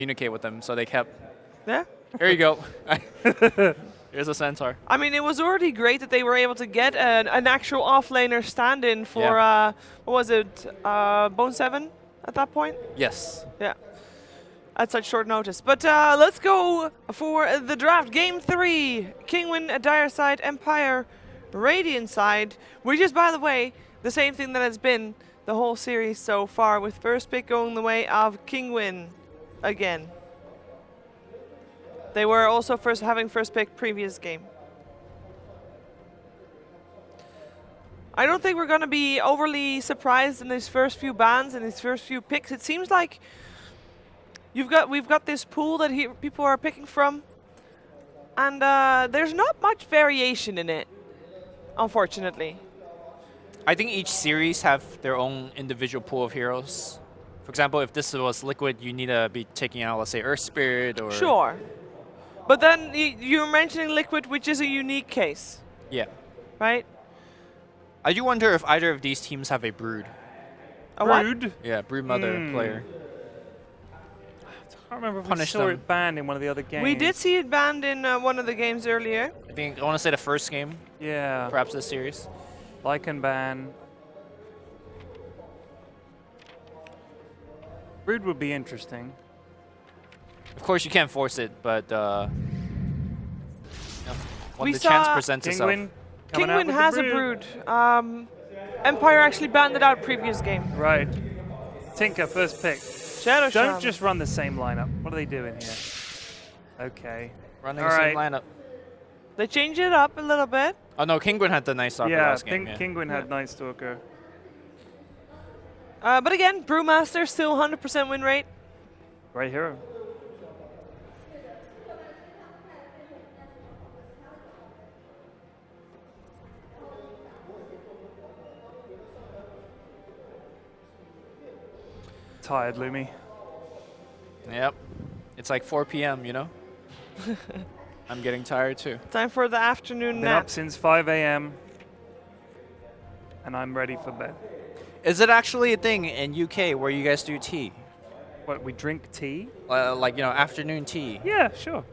communicate with them, so they kept. Yeah. Here you go. Here's a centaur. I mean, it was already great that they were able to get an actual offlaner stand-in for, what was it, Bone 7 at that point? Yes. Yeah. At such short notice. But let's go for the draft. Game 3. Kinguin, Dire side, Empire, Radiant side. Which is, by the way, the same thing that has been the whole series so far, with first pick going the way of Kinguin again. They were also having first pick previous game. I don't think we're going to be overly surprised in these first few bans and these first few picks. It seems like we've got this pool that people are picking from, and there's not much variation in it, unfortunately. I think each series have their own individual pool of heroes. For example, if this was Liquid, you need to be taking out, let's say, Earth Spirit or... Sure. But then you're mentioning Liquid, which is a unique case. Yeah. Right? I do wonder if either of these teams have a Brood. A Brood? what? Yeah, Brood Mother player. I can't remember if we Punish saw them. it banned in one of the other games. We did see it banned in one of the games earlier. I want to say the first game, Yeah. perhaps this series. Lycan ban. Brood would be interesting. Of course, you can't force it, but when We the saw chance presents itself. Kinguin coming out Kinguin with has the a Brood. Empire actually banned it out previous game. Right. Tinker, first pick. Shadow Don't Shaman. just run the same lineup. What are they doing here? Okay. Running All the same right. lineup. They changed it up a little bit. Oh no, Kinguin had the nice stalker Yeah, last game. Yeah. Kinguin had Night Stalker. But again, Brewmaster still 100% win rate. Great hero. Tired, Lumi. Yep. It's like 4 p.m., you know? I'm getting tired too. Time for the afternoon Been nap. up since 5 a.m. and I'm ready for bed. Is it actually a thing in UK where you guys do tea? What, we drink tea? Like, afternoon tea? Yeah, sure.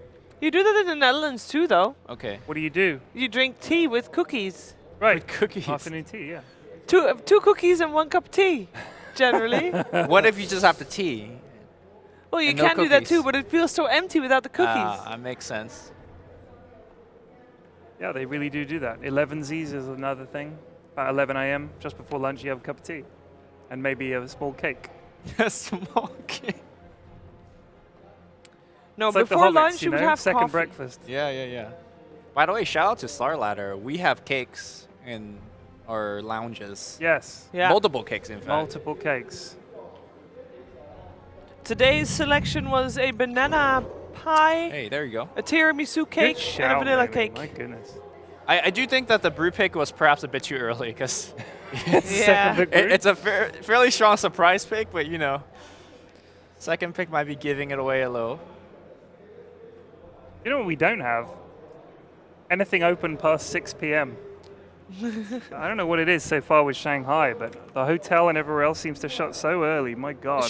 You do that in the Netherlands too, though. Okay. What do you do? You drink tea with cookies. Right, cookies. Afternoon tea, yeah. Two cookies and 1 cup of tea, generally. What if you just have the tea? Well, you And no can do that cookies? too, but it feels so empty without the cookies. That makes sense. Yeah, they really do that. 11sies is another thing. About 11 a.m., just before lunch, you have a cup of tea. And maybe a small cake. A small cake. No, It's like the before Hobbits, lunch you you would know? have Second coffee. breakfast. Yeah. By the way, shout out to StarLadder. We have cakes in our lounges. Yes. Yeah. Multiple cakes, in fact. Multiple cakes. Today's selection was a banana pie, Hey, there you go. a tiramisu Good cake, and a shout, vanilla Lumi. cake. My goodness. I do think that the brew pick was perhaps a bit too early because Yeah. Second pick Brood? it's a fairly strong surprise pick, but second pick might be giving it away a little. You know what we don't have? Anything open past 6 p.m. I don't know what it is so far with Shanghai, but the hotel and everywhere else seems to shut so early. My God.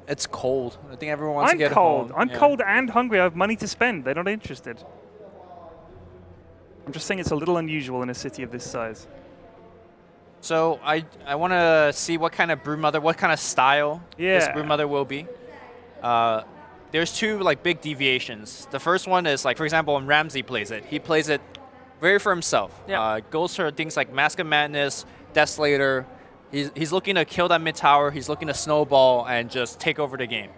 It's cold. I think everyone wants to I'm get cold. home. I'm cold and hungry. I have money to spend. They're not interested. I'm just saying it's a little unusual in a city of this size. So I want to see what kind of brew mother, what kind of style this Yeah. brew mother will be. There's two big deviations. The first one is for example, when Ramsey plays it, he plays it very for himself. Yeah. Goes for things like Mask of Madness, Desolator. He's looking to kill that mid tower. He's looking to snowball and just take over the game.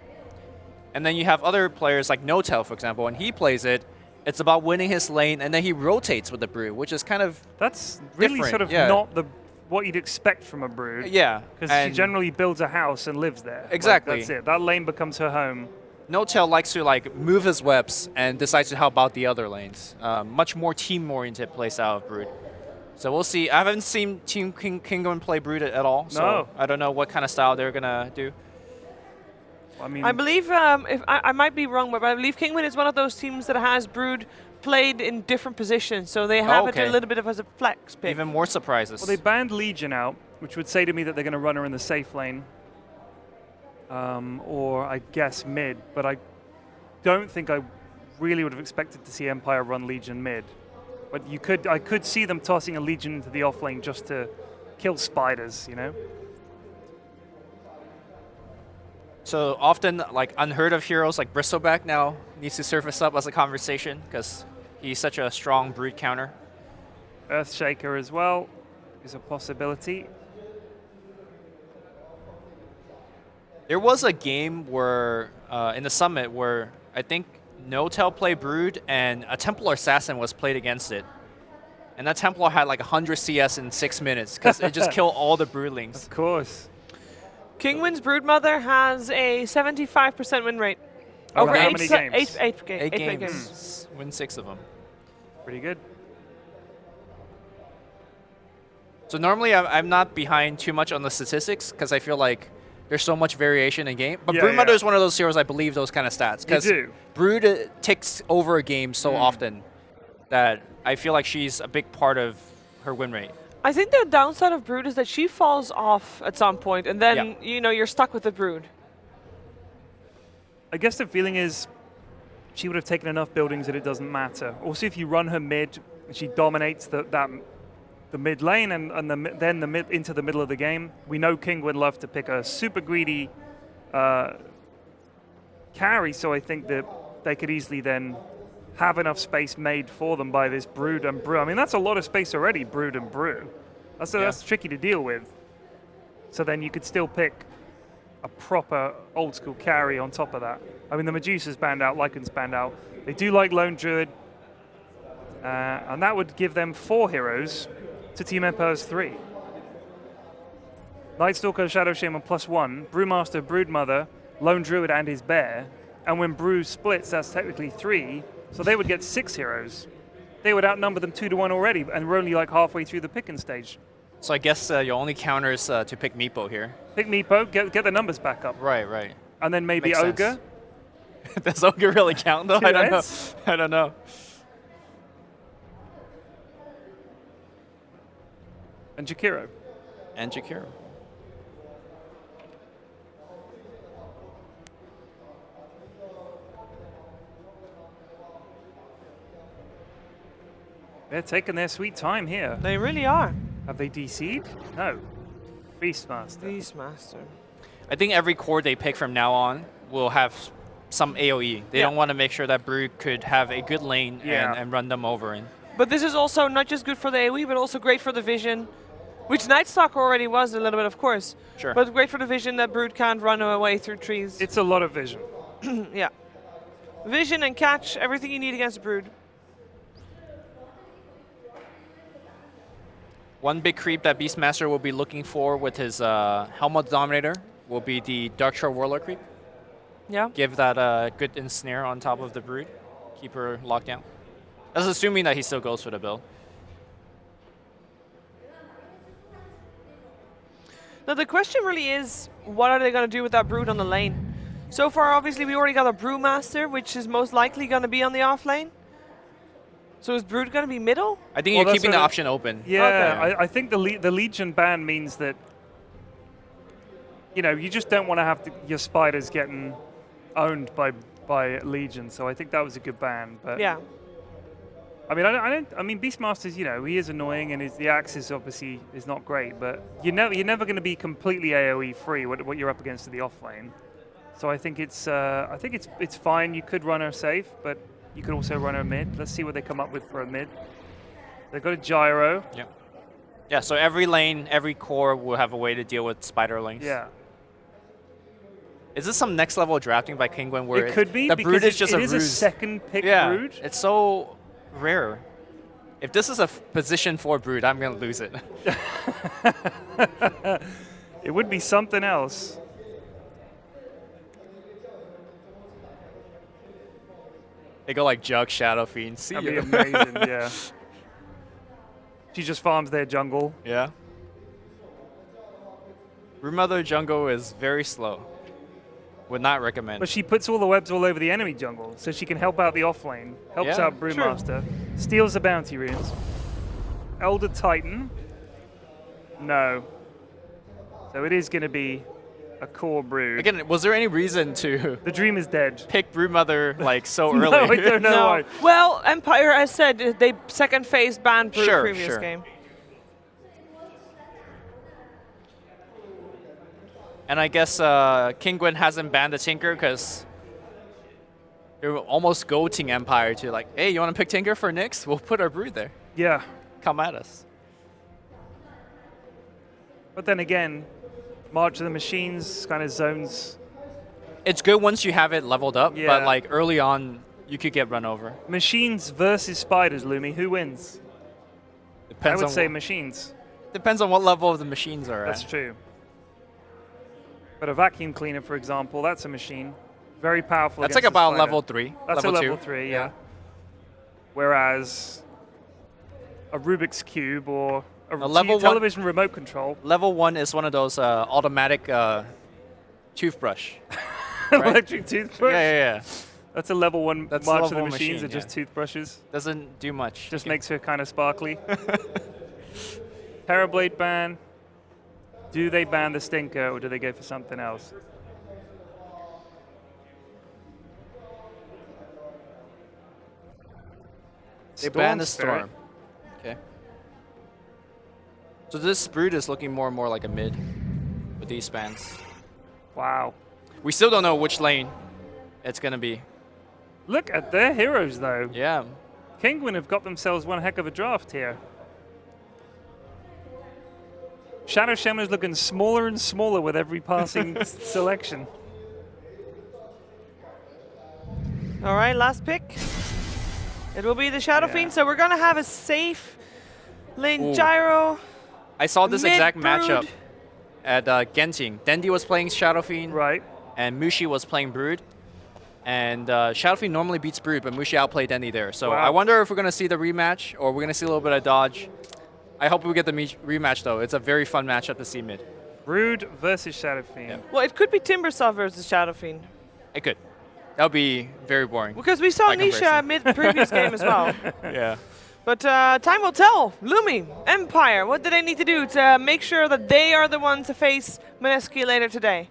And then you have other players like No-Tail, for example, when he plays it, it's about winning his lane, and then he rotates with the brew, which is kind of That's really different, sort of yeah. not what you'd expect from a brood. yeah. Because she and generally builds a house and lives there. Like, Exactly. that's it. That lane becomes her home. No-Tail likes to move his webs and decides to help out the other lanes. Much more team-oriented playstyle of Brood. So we'll see. I haven't seen Team Kinguin play Brood at all, so No. I don't know what kind of style they're gonna do. I mean, I believe, if I might be wrong, but I believe Kinguin is one of those teams that has Brood played in different positions, so they have it okay. a little bit of as a flex pick. Even more surprises. well, they banned Legion out, which would say to me that they're going to run her in the safe lane. Or I guess mid, but don't think I really would have expected to see Empire run Legion mid. But I could see them tossing a Legion into the off lane just to kill spiders, you know? So often, like unheard of heroes like Bristleback now needs to surface up as a conversation because he's such a strong brood counter. Earthshaker as well is a possibility. There was a game where in the summit where I think No-Tail played Brood and a Templar Assassin was played against it. And that Templar had like 100 CS in 6 minutes because it just killed all the Broodlings. Of course. Kinguin's Broodmother has a 75% win rate. Over how many games? Eight games. Win 6 of them. Pretty good. So normally I'm not behind too much on the statistics because I feel like there's so much variation in game. But Broodmother is one of those heroes I believe those kind of stats. Because Brood takes over a game so often that I feel like she's a big part of her win rate. I think the downside of Brood is that she falls off at some point, and then you're stuck with the Brood. I guess the feeling is she would have taken enough buildings that it doesn't matter. Also, if you run her mid, she dominates the mid lane and then the mid into the middle of the game. We know King would love to pick a super greedy carry, so I think that they could easily then have enough space made for them by this Brood and Brew. I mean, that's a lot of space already, Brood and Brew. That's tricky to deal with. So then you could still pick a proper old school carry on top of that. I mean, the Medusa's banned out, Lycan's banned out. They do like Lone Druid, and that would give them 4 heroes to Team Empire's 3. Nightstalker, Shadow Shaman +1, Brewmaster, Broodmother, Lone Druid and his bear. And when Brew splits, that's technically 3. So they would get 6 heroes. They would outnumber them 2-1 already, and we're only like halfway through the picking stage. So I guess your only counter is to pick Meepo here. Pick Meepo, get the numbers back up. Right. And then maybe Makes Ogre. Does Ogre really count though? I don't know. And Jakiro. They're taking their sweet time here. They really are. Have they DC'd? No. Beastmaster. I think every core they pick from now on will have some AoE. They don't want to make sure that Brood could have a good lane and run them over. But this is also not just good for the AoE, but also great for the vision, which Nightstalker already was a little bit, of course. Sure. But great for the vision that Brood can't run away through trees. It's a lot of vision. Yeah. Vision and catch, everything you need against Brood. One big creep that Beastmaster will be looking for with his Helmut Dominator will be the Darkshore Warlord creep. Yeah. Give that good ensnare on top of the Brood. Keep her locked down. That's assuming that he still goes for the build. Now the question really is, what are they going to do with that Brood on the lane? So far, obviously, we already got a Brewmaster, which is most likely going to be on the off lane. So is Brood going to be middle? I think you're keeping the option open. Yeah, okay. I think the Legion ban means that, you just don't want to have your spiders getting owned by Legion. So I think that was a good ban. But Yeah. I mean, Beastmaster's, he is annoying, and the axe is obviously is not great. But you're never going to be completely AOE free what you're up against in the off lane. So I think it's fine. You could run her safe, but you could also run her mid. Let's see what they come up with for a mid. They've got a gyro. Yeah. Yeah, so every lane, every core will have a way to deal with spiderlings. Yeah. Is this some next level drafting by Kinguin where it could be the because Brood is just it a is ruse? a second pick Brood? It's so rare. If this is a position for Brood, I'm going to lose it. It would be something else. They go like Jug, Shadow Fiend. See That'd be ya. amazing, yeah. She just farms their jungle. Yeah. Broodmother jungle is very slow. Would not recommend. But she puts all the webs all over the enemy jungle, so she can help out the off lane. Helps out Brewmaster. Steals the bounty runes. Elder Titan. No. So it is going to be a core brood. Again, was there any reason to The dream is dead. pick Broodmother like so early? No, I don't know why. Well, Empire has said they second phase banned Brood Sure, previous sure. game. And I guess Kinguin hasn't banned the Tinker because they're almost goating Empire to like, hey, you want to pick Tinker for Nyx? We'll put our Brood there. Yeah. Come at us. But then again, March of the Machines kind of zones. It's good once you have it leveled up, Yeah. but like early on, you could get run over. Machines versus spiders, Lumi. Who wins? Depends I would on say what, machines. depends on what level of the machines are That's at. true. But a vacuum cleaner, for example, that's a machine. Very powerful. That's like against a about spider. level 3. That's level a level 2. 3, yeah. Whereas a Rubik's Cube or a level television remote control. Level 1 is one of those automatic toothbrush. Electric toothbrush. Yeah. That's a level 1 That's March of level the one Machines. machine, Are just toothbrushes. Doesn't do much. Just makes her kind of sparkly. Terrorblade ban. Do they ban the Stinker or do they go for something else? They ban the Spirit. Storm. Okay. So this Brood is looking more and more like a mid with these spans. Wow. We still don't know which lane it's going to be. Look at their heroes, though. Yeah. Kinguin have got themselves one heck of a draft here. Shadow Shaman is looking smaller and smaller with every passing selection. All right, last pick. It will be the Shadow Yeah. Fiend, so we're going to have a safe lane Ooh. gyro. I saw this exact Mid-Brood. matchup at Genting. Dendi was playing Shadow Fiend, Right. and Mushi was playing Brood. And Shadow Fiend normally beats Brood, but Mushi outplayed Dendi there. So Wow. I wonder if we're going to see the rematch, or we're going to see a little bit of dodge. I hope we get the rematch, though. It's a very fun matchup to see mid. Brood versus Shadow Fiend. Yeah. Well, it could be Timbersaw versus Shadow Fiend. It could. That would be very boring. Because we saw By Nisha comparison. mid-previous game as well. Yeah. But time will tell. Lumi, Empire, what do they need to do to make sure that they are the ones to face Mineski later today?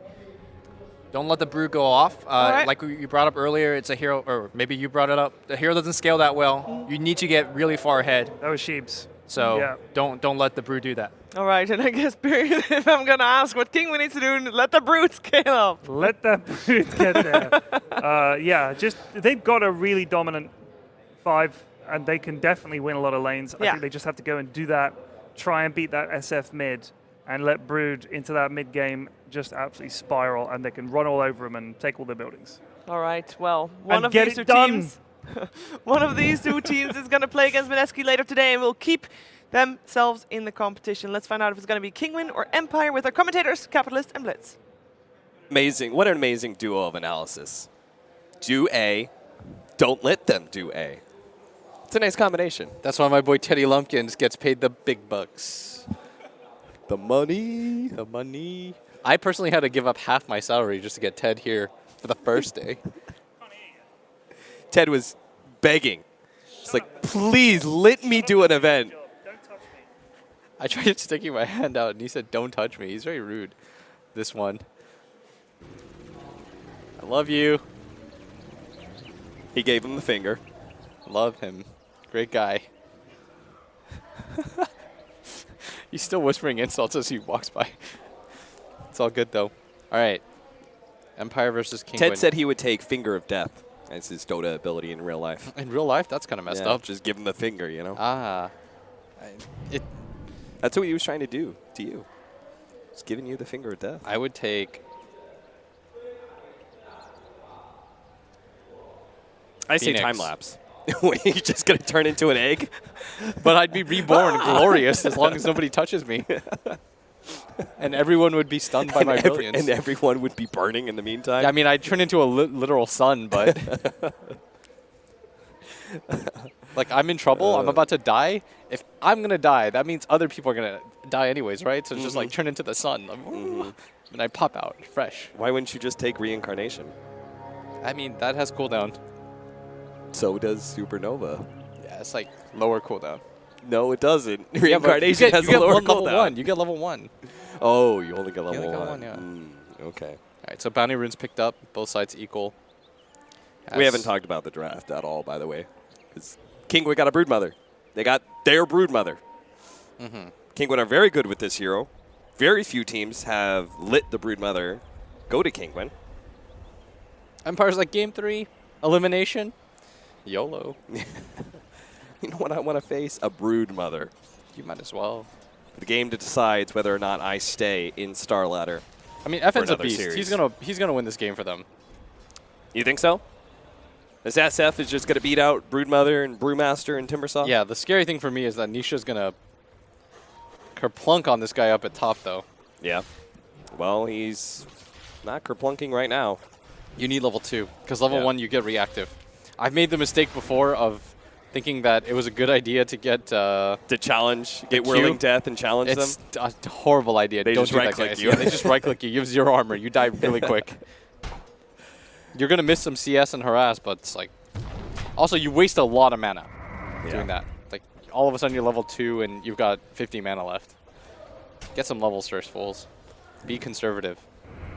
Don't let the Brood go off. right. Like you brought up earlier, it's a hero, or maybe you brought it up. The hero doesn't scale that well. You need to get really far ahead. That was Sheebs. So Yeah. don't let the Brood do that. All right, and I guess period, if I'm going to ask what Kinguin needs to do, let the Brood scale up. Let that Brood get there. Yeah, just they've got a really dominant 5, and they can definitely win a lot of lanes. I Yeah. think they just have to go and do that, try and beat that SF mid, and let Brood into that mid game just absolutely spiral, and they can run all over them and take all their buildings. All right, well, one And of get these two it done. teams, one of these two teams is going to play against Mineski later today, and will keep themselves in the competition. Let's find out if it's going to be Kinguin or Empire with our commentators, Capitalist and Blitz. Amazing. What an amazing duo of analysis. Do A, don't let them do A. It's a nice combination. That's why my boy Teddy Lumpkins gets paid the big bucks. The money. The money. I personally had to give up half my salary just to get Ted here for the first day. Ted was begging. It's like, please let me do an event. I tried sticking my hand out, and he said, "Don't touch me." He's very rude. This one. I love you. He gave him the finger. Love him. Great guy. He's still whispering insults as he walks by. It's all good, though. All right. Empire versus Kinguin. Ted said he would take Finger of Death as his Dota ability in real life. In real life, that's kind of messed Yeah, up. just give him the finger, you know? It. That's what he was trying to do to you. He's giving you the Finger of Death. I would take. I say Phoenix. time lapse. Wait, you're just going to turn into an egg? But I'd be reborn glorious as long as nobody touches me. And everyone would be stunned by my brilliance. And everyone would be burning in the meantime? Yeah, I mean, I'd turn into a literal sun, but... like, I'm in trouble. I'm about to die. If I'm going to die, that means other people are going to die anyways, right? So just, like, turn into the sun. And I pop out fresh. Why wouldn't you just take reincarnation? I mean, that has cooldown. So does Supernova. Yeah, it's, like, lower cooldown. No, it doesn't. Yeah, but Reincarnation has you get a lower level cooldown. 1. You get level 1. Oh, you only get level only get 1. one, yeah. Okay. All right, so bounty runes picked up. Both sides equal. We haven't talked about the draft at all, by the way. Because Kinguin got a broodmother. They got their broodmother. Kinguin are very good with this hero. Very few teams have lit the broodmother go to Kinguin. Empire's like game 3, elimination, YOLO. You know what I want to face? A broodmother. You might as well. The game decides whether or not I stay in StarLadder. I mean, FN's a another beast. series. He's gonna win this game for them. You think so? This SF is just going to beat out Broodmother and Brewmaster and Timbersaw? Yeah, the scary thing for me is that Nisha's gonna kerplunk on this guy up at top, though. Yeah. Well, he's not kerplunking right now. You need level 2, because level Yeah. 1 you get reactive. I've made the mistake before of thinking that it was a good idea to get To challenge, get Q. Whirling Death and challenge it's them. a horrible idea. They Don't just do that, right-click guys. you. Yeah, they just right-click you. You have 0 armor. You die really quick. You're going to miss some CS and harass, but it's like... Also, you waste a lot of mana doing that. Like, all of a sudden you're level 2 and you've got 50 mana left. Get some levels first, fools. Be conservative.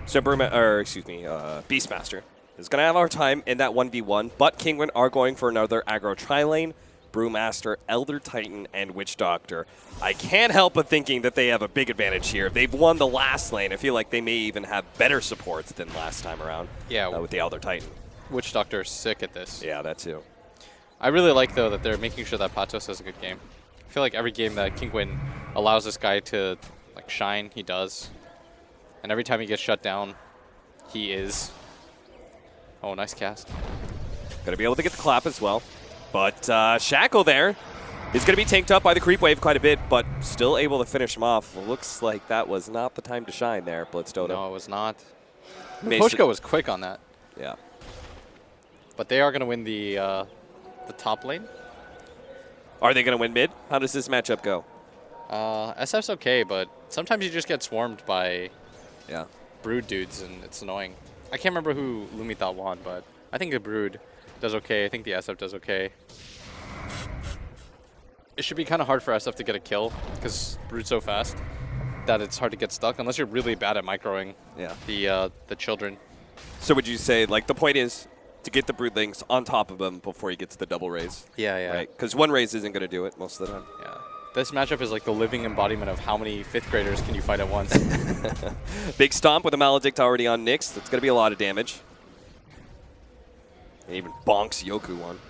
So Beastmaster is going to have our time in that 1v1, but Kinguin are going for another aggro tri-lane. Brewmaster, Elder Titan, and Witch Doctor. I can't help but thinking that they have a big advantage here. They've won the last lane. I feel like they may even have better supports than last time around. Yeah. With the Elder Titan. Witch Doctor is sick at this. Yeah, that too. I really like, though, that they're making sure that Patos has a good game. I feel like every game that Kinguin allows this guy to like shine, he does. And every time he gets shut down, he is... Oh, nice cast. Going to be able to get the clap as well. But Shackle there is going to be tanked up by the creep wave quite a bit, but still able to finish him off. Looks like that was not the time to shine there, Blitz Dodo. No, it was not. Mason- Poshko was quick on that. Yeah. But they are going to win the top lane. Are they going to win mid? How does this matchup go? SF's okay, but sometimes you just get swarmed by Yeah. Brood dudes, and it's annoying. I can't remember who Lumi thought won, but I think the Brood does okay. I think the SF does okay. It should be kind of hard for SF to get a kill, because Brood's so fast that it's hard to get stuck, unless you're really bad at microing the children. So would you say, like, the point is to get the broodlings on top of him before he gets the double raise? Yeah, yeah. Right? Because one raise isn't going to do it most of the time. Yeah. This matchup is like the living embodiment of how many 5th graders can you fight at once. Big stomp with a Maledict already on Nyx. That's going to be a lot of damage. And even bonks Yoku one.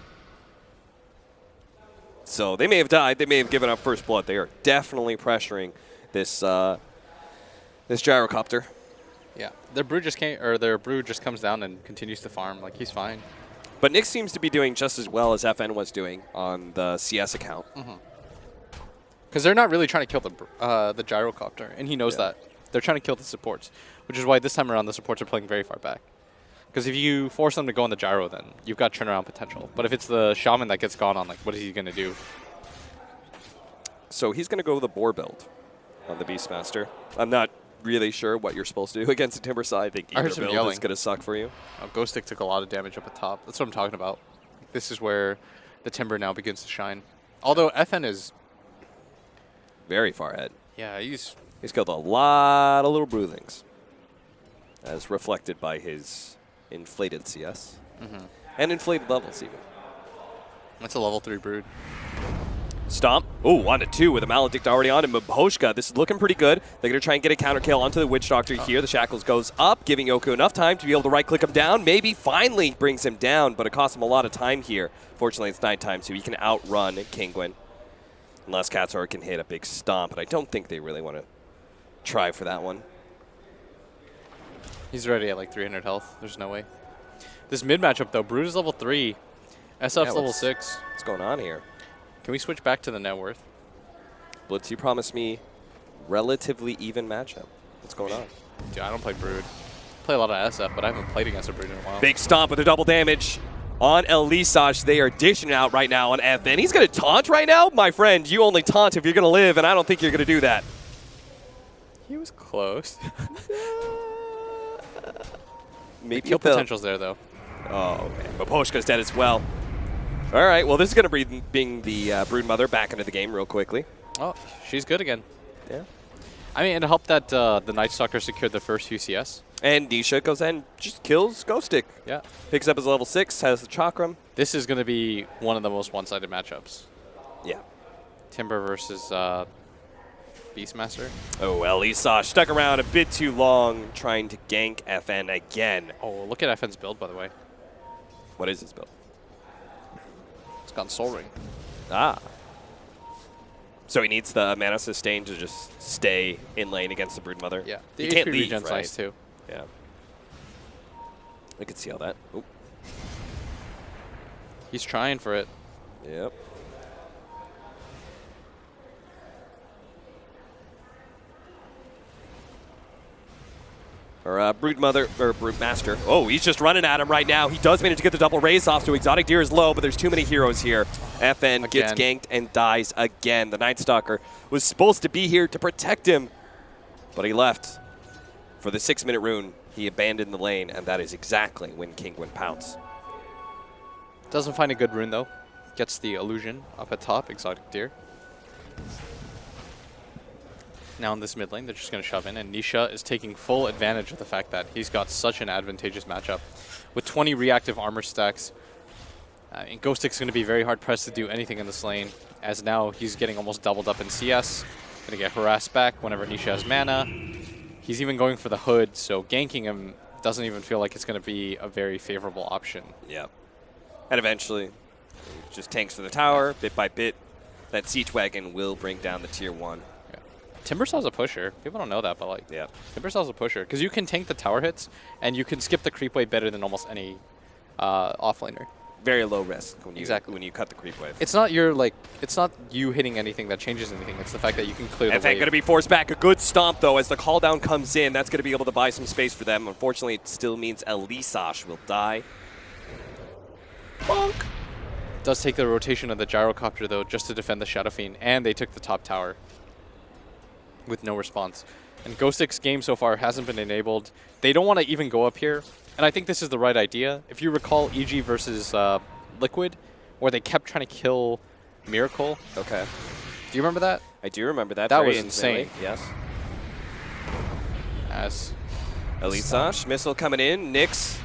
So they may have died. They may have given up first blood. They are definitely pressuring this this gyrocopter. Yeah, their Brood just comes down and continues to farm. Like, he's fine. But Nyx seems to be doing just as well as FN was doing on the CS account. Because they're not really trying to kill the gyrocopter, and he knows that. They're trying to kill the supports, which is why this time around the supports are playing very far back. Because if you force them to go on the gyro, then you've got turnaround potential. But if it's the shaman that gets gone on, like, what is he going to do? So he's going to go the boar build on the Beastmaster. I'm not really sure what you're supposed to do against the Timber side. I think either build yelling. is going to suck for you. Ghost Stick took a lot of damage up at top. That's what I'm talking about. This is where the Timber now begins to shine. Although FN is... Very far ahead. Yeah, he's killed a lot of little broodlings, as reflected by his inflated CS and inflated levels even. That's a level 3 Brood. Stomp. Oh, 1-2 with a Maledict already on him. Maboshka, this is looking pretty good. They're going to try and get a counter kill onto the Witch Doctor here. The Shackles goes up, giving Yoku enough time to be able to right-click him down. Maybe finally brings him down, but it costs him a lot of time here. Fortunately, it's nighttime, so he can outrun Kinguin. Unless Katsura can hit a big stomp, but I don't think they really want to try for that one. He's already at like 300 health. There's no way. This mid matchup, though, Brood is level 3. SF's level 6. What's going on here? Can we switch back to the net worth? Blitz, you promised me relatively even matchup. What's going on? Dude, I don't play Brood. I play a lot of SF, but I haven't played against a Brood in a while. Big stomp with a double damage on Elisage. They are dishing out right now on FN. He's going to taunt right now? My friend, you only taunt if you're going to live, and I don't think you're going to do that. He was close. Maybe kill potential's there, though. Oh, okay. But Poshka's dead as well. All right, well, this is going to bring the Broodmother back into the game real quickly. Oh, she's good again. Yeah. I mean, it helped that the Night Stalker secured the first few CS. And Nisha goes ahead and just kills Ghostic. Yeah. Picks up his level 6, has the Chakram. This is going to be one of the most one-sided matchups. Yeah. Timber versus Beastmaster. Oh, well, Isash stuck around a bit too long trying to gank FN again. Oh, look at FN's build, by the way. What is his build? It's got Soul Ring. Ah. So he needs the mana sustain to just stay in lane against the Broodmother. Yeah. He The can't HP leave, regen's right? nice, too. Yeah. I could see all that. Oop. He's trying for it. Yep. Or Broodmother, or Broodmaster. Oh, he's just running at him right now. He does manage to get the double raise off, so Exotic Deer is low, but there's too many heroes here. FN gets ganked and dies again. The Night Stalker was supposed to be here to protect him, but he left. For the 6-minute rune, he abandoned the lane, and that is exactly when Kinguin pounced. Doesn't find a good rune, though. Gets the illusion up at top, Exotic Deer. Now in this mid lane, they're just going to shove in, and Nisha is taking full advantage of the fact that he's got such an advantageous matchup. With 20 reactive armor stacks, and Ghostic's going to be very hard-pressed to do anything in this lane, as now he's getting almost doubled up in CS. Going to get harassed back whenever Nisha has mana. He's even going for the hood, so ganking him doesn't even feel like it's going to be a very favorable option. Yep. And eventually, he just tanks for the tower, bit by bit. That Siege Wagon will bring down the tier 1. Timbersaw's a pusher. People don't know that, but like, yeah, Timbersaw's a pusher because you can tank the tower hits and you can skip the creep wave better than almost any offlaner. Very low risk when you exactly when you cut the creep wave. It's not your it's not you hitting anything that changes anything. It's the fact that you can clear the wave. Going to be forced back. A good stomp though as the call down comes in. That's going to be able to buy some space for them. Unfortunately, it still means Elisash will die. Bonk. Does take the rotation of the gyrocopter though, just to defend the Shadow Fiend, and they took the top tower with no response. And Ghostic's game so far hasn't been enabled. They don't want to even go up here, and I think this is the right idea. If you recall EG versus Liquid, where they kept trying to kill Miracle. Okay. Do you remember that? I do remember that. That Very was insane. Yes. As Elisash, missile coming in. Nyx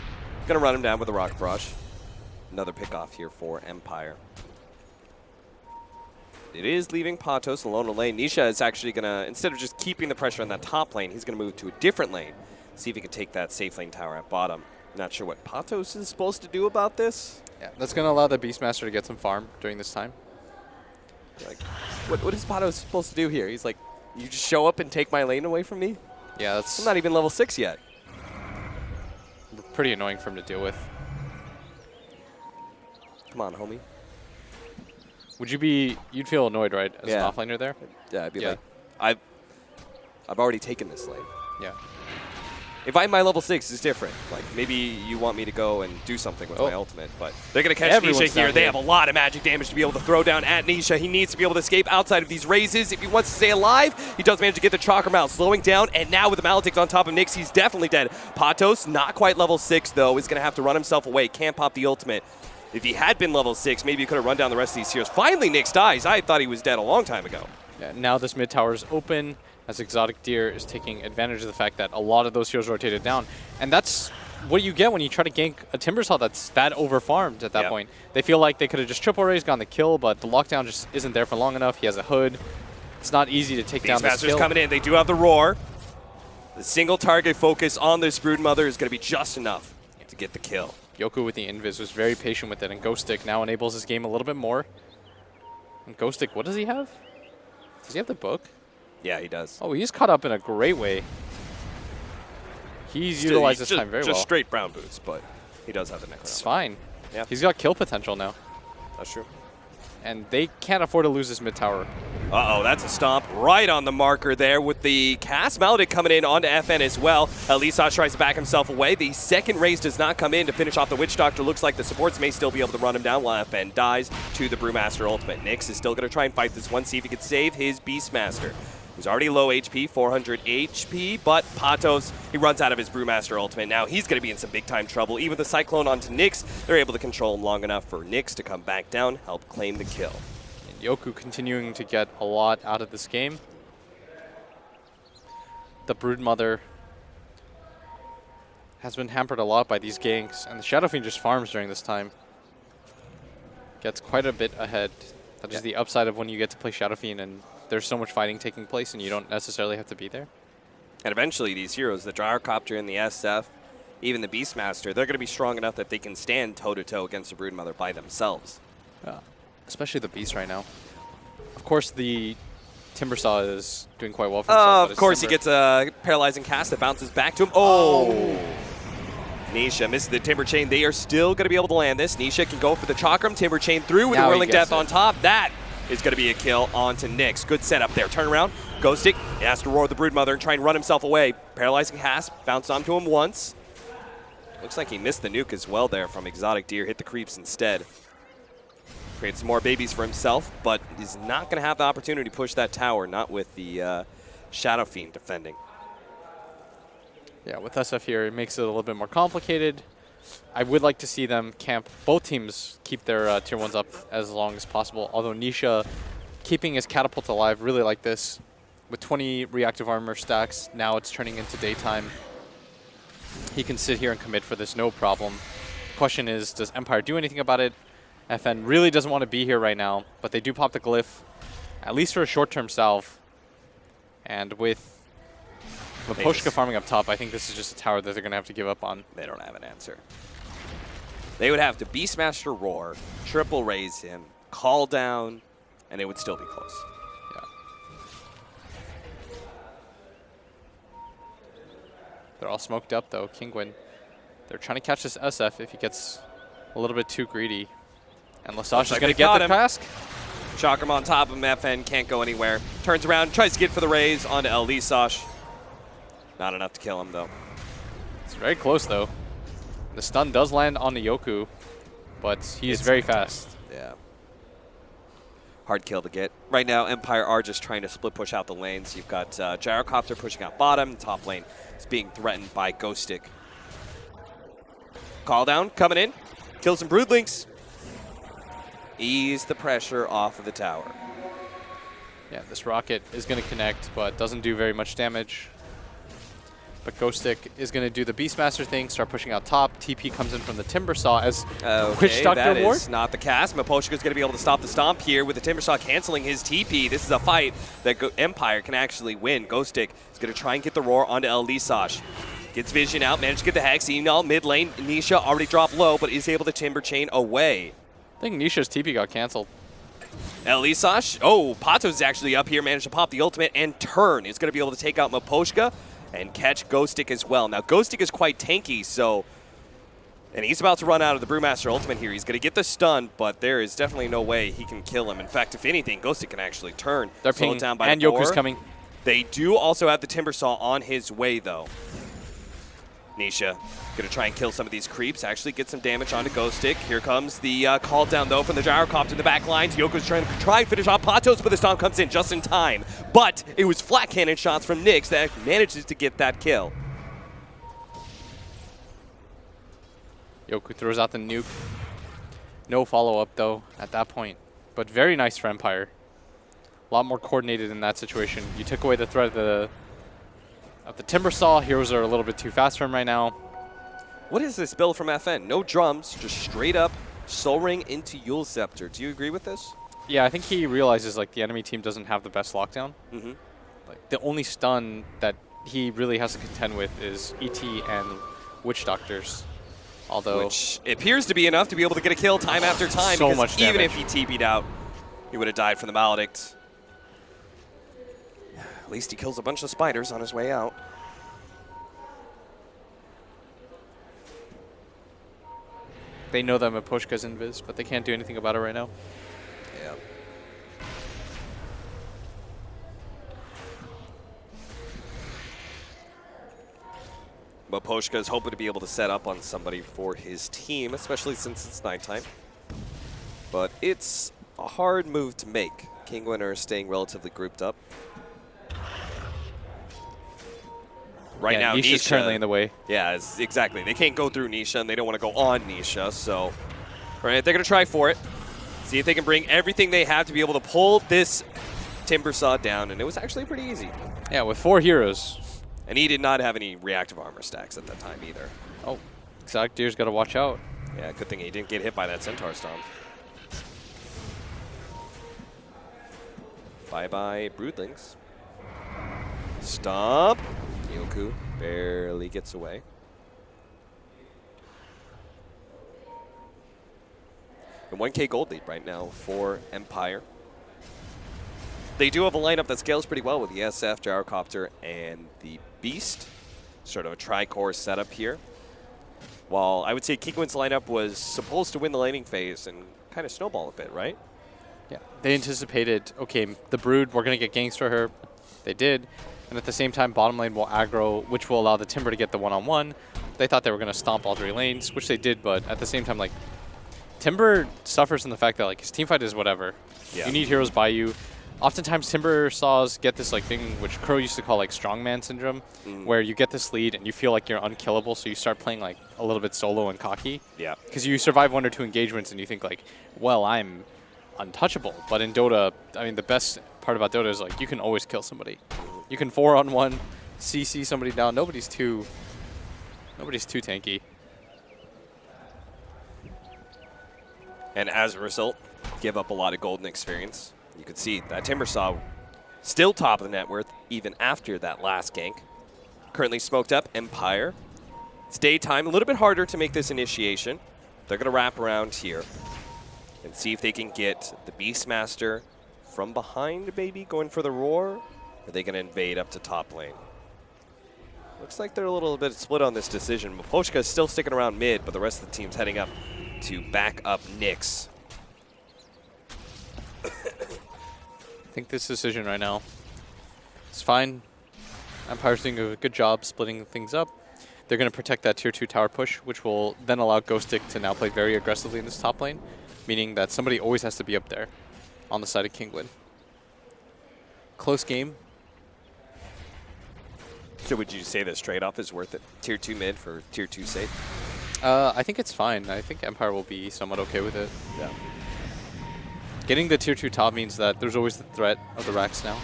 going to run him down with a Rock Barrage. Another pickoff here for Empire. It is leaving Patos alone in lane. Nisha is actually going to, instead of just keeping the pressure on that top lane, he's going to move to a different lane. See if he can take that safe lane tower at bottom. Not sure what Patos is supposed to do about this. yeah, that's going to allow the Beastmaster to get some farm during this time. Like, what is Patos supposed to do here? He's like, you just show up and take my lane away from me? Yeah, that's I'm not even level 6 yet. pretty annoying for him to deal with. Come on, homie. Would you be, you'd feel annoyed, right, as Yeah. an offlaner there? Yeah, I'd be Yeah. like, I've already taken this lane. Yeah. If I'm my level 6, it's different. Like, maybe you want me to go and do something with my ultimate, but they're going to catch Everyone's Nisha here. down They here. have a lot of magic damage to be able to throw down at Nisha. He needs to be able to escape outside of these raises. If he wants to stay alive, he does manage to get the Chakram out, slowing down, and now with the Maledicts on top of Nyx, he's definitely dead. Patos, not quite level 6, though, is going to have to run himself away. Can't pop the ultimate. If he had been level 6, maybe he could have run down the rest of these heroes. Finally, Nyx dies. I thought he was dead a long time ago. Yeah, now this mid tower is open as Exotic Deer is taking advantage of the fact that a lot of those heroes rotated down. And that's what you get when you try to gank a Timbersaw that's that over-farmed at that point. They feel like they could have just triple raised, gotten the kill, but the lockdown just isn't there for long enough. He has a hood. It's not easy to take down this Beastmaster's kill. coming in. They do have the Roar. The single target focus on this Broodmother is going to be just enough to get the kill. Yoku with the Invis was very patient with it, and Ghostic now enables his game a little bit more. And Ghostic, what does he have? Does he have the book? Yeah, he does. Oh, he's caught up in a great way. He's utilized this time very well. Just straight brown boots, but he does have the Necronomicon. It's fine. Yeah. He's got kill potential now. That's true. And they can't afford to lose this mid tower. Uh-oh, that's a stomp right on the marker there with the cast Maledict coming in onto FN as well. Elisash tries to back himself away. The second raise does not come in to finish off the Witch Doctor. Looks like the supports may still be able to run him down while FN dies to the Brewmaster ultimate. Nyx is still going to try and fight this one, see if he can save his Beastmaster. He's already low HP, 400 HP, but Patos, he runs out of his Brewmaster ultimate. Now he's going to be in some big-time trouble. Even the Cyclone onto Nyx, they're able to control him long enough for Nyx to come back down, help claim the kill. And Yoku continuing to get a lot out of this game. The Broodmother has been hampered a lot by these ganks, and the Shadow Fiend just farms during this time. Gets quite a bit ahead. That is the upside of when you get to play Shadow Fiend and there's so much fighting taking place and you don't necessarily have to be there. And eventually these heroes, the Gyrocopter and the SF, even the Beastmaster, they're going to be strong enough that they can stand toe-to-toe against the Broodmother by themselves. Especially the Beast right now. Of course, the Timbersaw is doing quite well for himself. Of course, he gets a paralyzing cast that bounces back to him. Oh! Nisha misses the Timber Chain. They are still going to be able to land this. Nisha can go for the Chakram. Timber Chain through with the Whirling Death on top. That is going to be a kill onto Nyx. Good setup there. Turn around. Ghostic. He has to roar the Broodmother and try and run himself away. Paralyzing cast. Bounced onto him once. Looks like he missed the nuke as well there from Exotic Deer. Hit the creeps instead. Creates some more babies for himself, but he's not going to have the opportunity to push that tower, not with the Shadow Fiend defending. Yeah, with SF here, it makes it a little bit more complicated. I would like to see them camp. Both teams keep their tier 1s up as long as possible, although Nisha keeping his catapult alive, really like this. With 20 reactive armor stacks, now it's turning into daytime. He can sit here and commit for this, no problem. Question is, does Empire do anything about it? FN really doesn't want to be here right now, but they do pop the glyph, at least for a short-term salve. And with Miposhka farming up top, I think this is just a tower that they're going to have to give up on. They don't have an answer. They would have to Beastmaster Roar, triple raise him, call down, and it would still be close. Yeah. They're all smoked up, though. Kinguin, they're trying to catch this SF if he gets a little bit too greedy. And Lesage is going to get the task. Chakram on top of him. FN can't go anywhere. Turns around, tries to get for the raise onto El Lesage. Not enough to kill him, though. It's very close, though. The stun does land on the Yoku, but he's very fast. Yeah. Hard kill to get. Right now, Empire are just trying to split push out the lanes. You've got Gyrocopter pushing out bottom. Top lane is being threatened by Ghostic. Call down coming in. Kill some Broodlings. Ease the pressure off of the tower. Yeah, this rocket is going to connect, but doesn't do very much damage. But Ghostic is going to do the Beastmaster thing, start pushing out top. TP comes in from the Timbersaw as Witch Doctor that Ward. Is not the cast. Miposhka is going to be able to stop the stomp here with the Timbersaw canceling his TP. This is a fight that Empire can actually win. Ghostic is going to try and get the roar onto El Lesage. Gets vision out, managed to get the Hex. Enol mid lane. Nisha already dropped low, but is able to Timber Chain away. I think Nisha's TP got canceled. El Lesage. Oh, Patos is actually up here, managed to pop the ultimate and turn. Is going to be able to take out Miposhka and catch Ghostic as well. Now, Ghostic is quite tanky, so... And he's about to run out of the Brewmaster ultimate here. He's going to get the stun, but there is definitely no way he can kill him. In fact, if anything, Ghostic can actually turn. They're pinging, down by and Yoku's coming. They do also have the Timbersaw on his way, though. Nisha going to try and kill some of these creeps, actually get some damage onto Ghostic. Here comes the call down, though, from the Gyrocopter in the back lines. Yoko's trying to finish off Patos, but the Stomp comes in just in time. But it was flat cannon shots from Nyx that manages to get that kill. Yoku throws out the nuke. No follow-up, though, at that point. But very nice for Empire. A lot more coordinated in that situation. You took away the threat of the Timbersaw. Heroes are a little bit too fast for him right now. What is this build from FN? No drums, just straight up Soul Ring into Yule Scepter. Do you agree with this? Yeah, I think he realizes like the enemy team doesn't have the best lockdown. Mm-hmm. Like the only stun that he really has to contend with is ET and Witch Doctors. Although which appears to be enough to be able to get a kill time after time. So because much damage. Even if he TP'd out, he would have died from the Maledict. At least he kills a bunch of spiders on his way out. they know that Miposhka's invis, but they can't do anything about it right now. Yeah. Miposhka is hoping to be able to set up on somebody for his team, especially since it's nighttime. But it's a hard move to make. Kinguin are staying relatively grouped up. Right now, Nisha's currently in the way. Yeah, exactly. They can't go through Nisha, and they don't want to go on Nisha, so right, they're going to try for it. See if they can bring everything they have to be able to pull this Timbersaw down, and it was actually pretty easy. Yeah, with 4 heroes. And he did not have any reactive armor stacks at that time either. Oh, Exotic Deer's got to watch out. Yeah, good thing he didn't get hit by that Centaur Stomp. Bye-bye, Broodlings. Stomp. Yoku barely gets away. And 1K gold lead right now for Empire. They do have a lineup that scales pretty well with the SF, Gyrocopter, and the Beast. Sort of a tri-core setup here. While I would say Kinguin's lineup was supposed to win the laning phase and kind of snowball a bit, right? Yeah, they anticipated, okay, the Brood, we're going to get Gangster here. They did. And at the same time, bottom lane will aggro, which will allow the Timber to get the one-on-one. They thought they were going to stomp all 3 lanes, which they did, but at the same time, like, Timber suffers from the fact that, like, his teamfight is whatever. Yeah. You need heroes by you. Oftentimes, Timber saws get this, like, thing which Crow used to call, like, strongman syndrome, where you get this lead and you feel like you're unkillable, so you start playing, like, a little bit solo and cocky. Yeah. Because you survive 1 or 2 engagements and you think, like, well, I'm untouchable. But in Dota, I mean, the best part about Dota is, like, you can always kill somebody. You can 4-on-1, CC somebody down. Nobody's too tanky. And as a result, give up a lot of golden experience. You could see that Timbersaw still top of the net worth even after that last gank. Currently smoked up Empire. It's daytime, a little bit harder to make this initiation. They're going to wrap around here and see if they can get the Beastmaster from behind, maybe going for the roar. Or are they going to invade up to top lane? Looks like they're a little bit split on this decision. Mapochka is still sticking around mid, but the rest of the team's heading up to back up Nyx. I think this decision right now is fine. Empire's doing a good job splitting things up. They're going to protect that tier 2 tower push, which will then allow Ghostic to now play very aggressively in this top lane, meaning that somebody always has to be up there on the side of Kinguin. Close game. So would you say this trade-off is worth it? Tier 2 mid for tier 2 safe? I think it's fine. I think Empire will be somewhat okay with it. Yeah. Getting the tier 2 top means that there's always the threat of the racks now.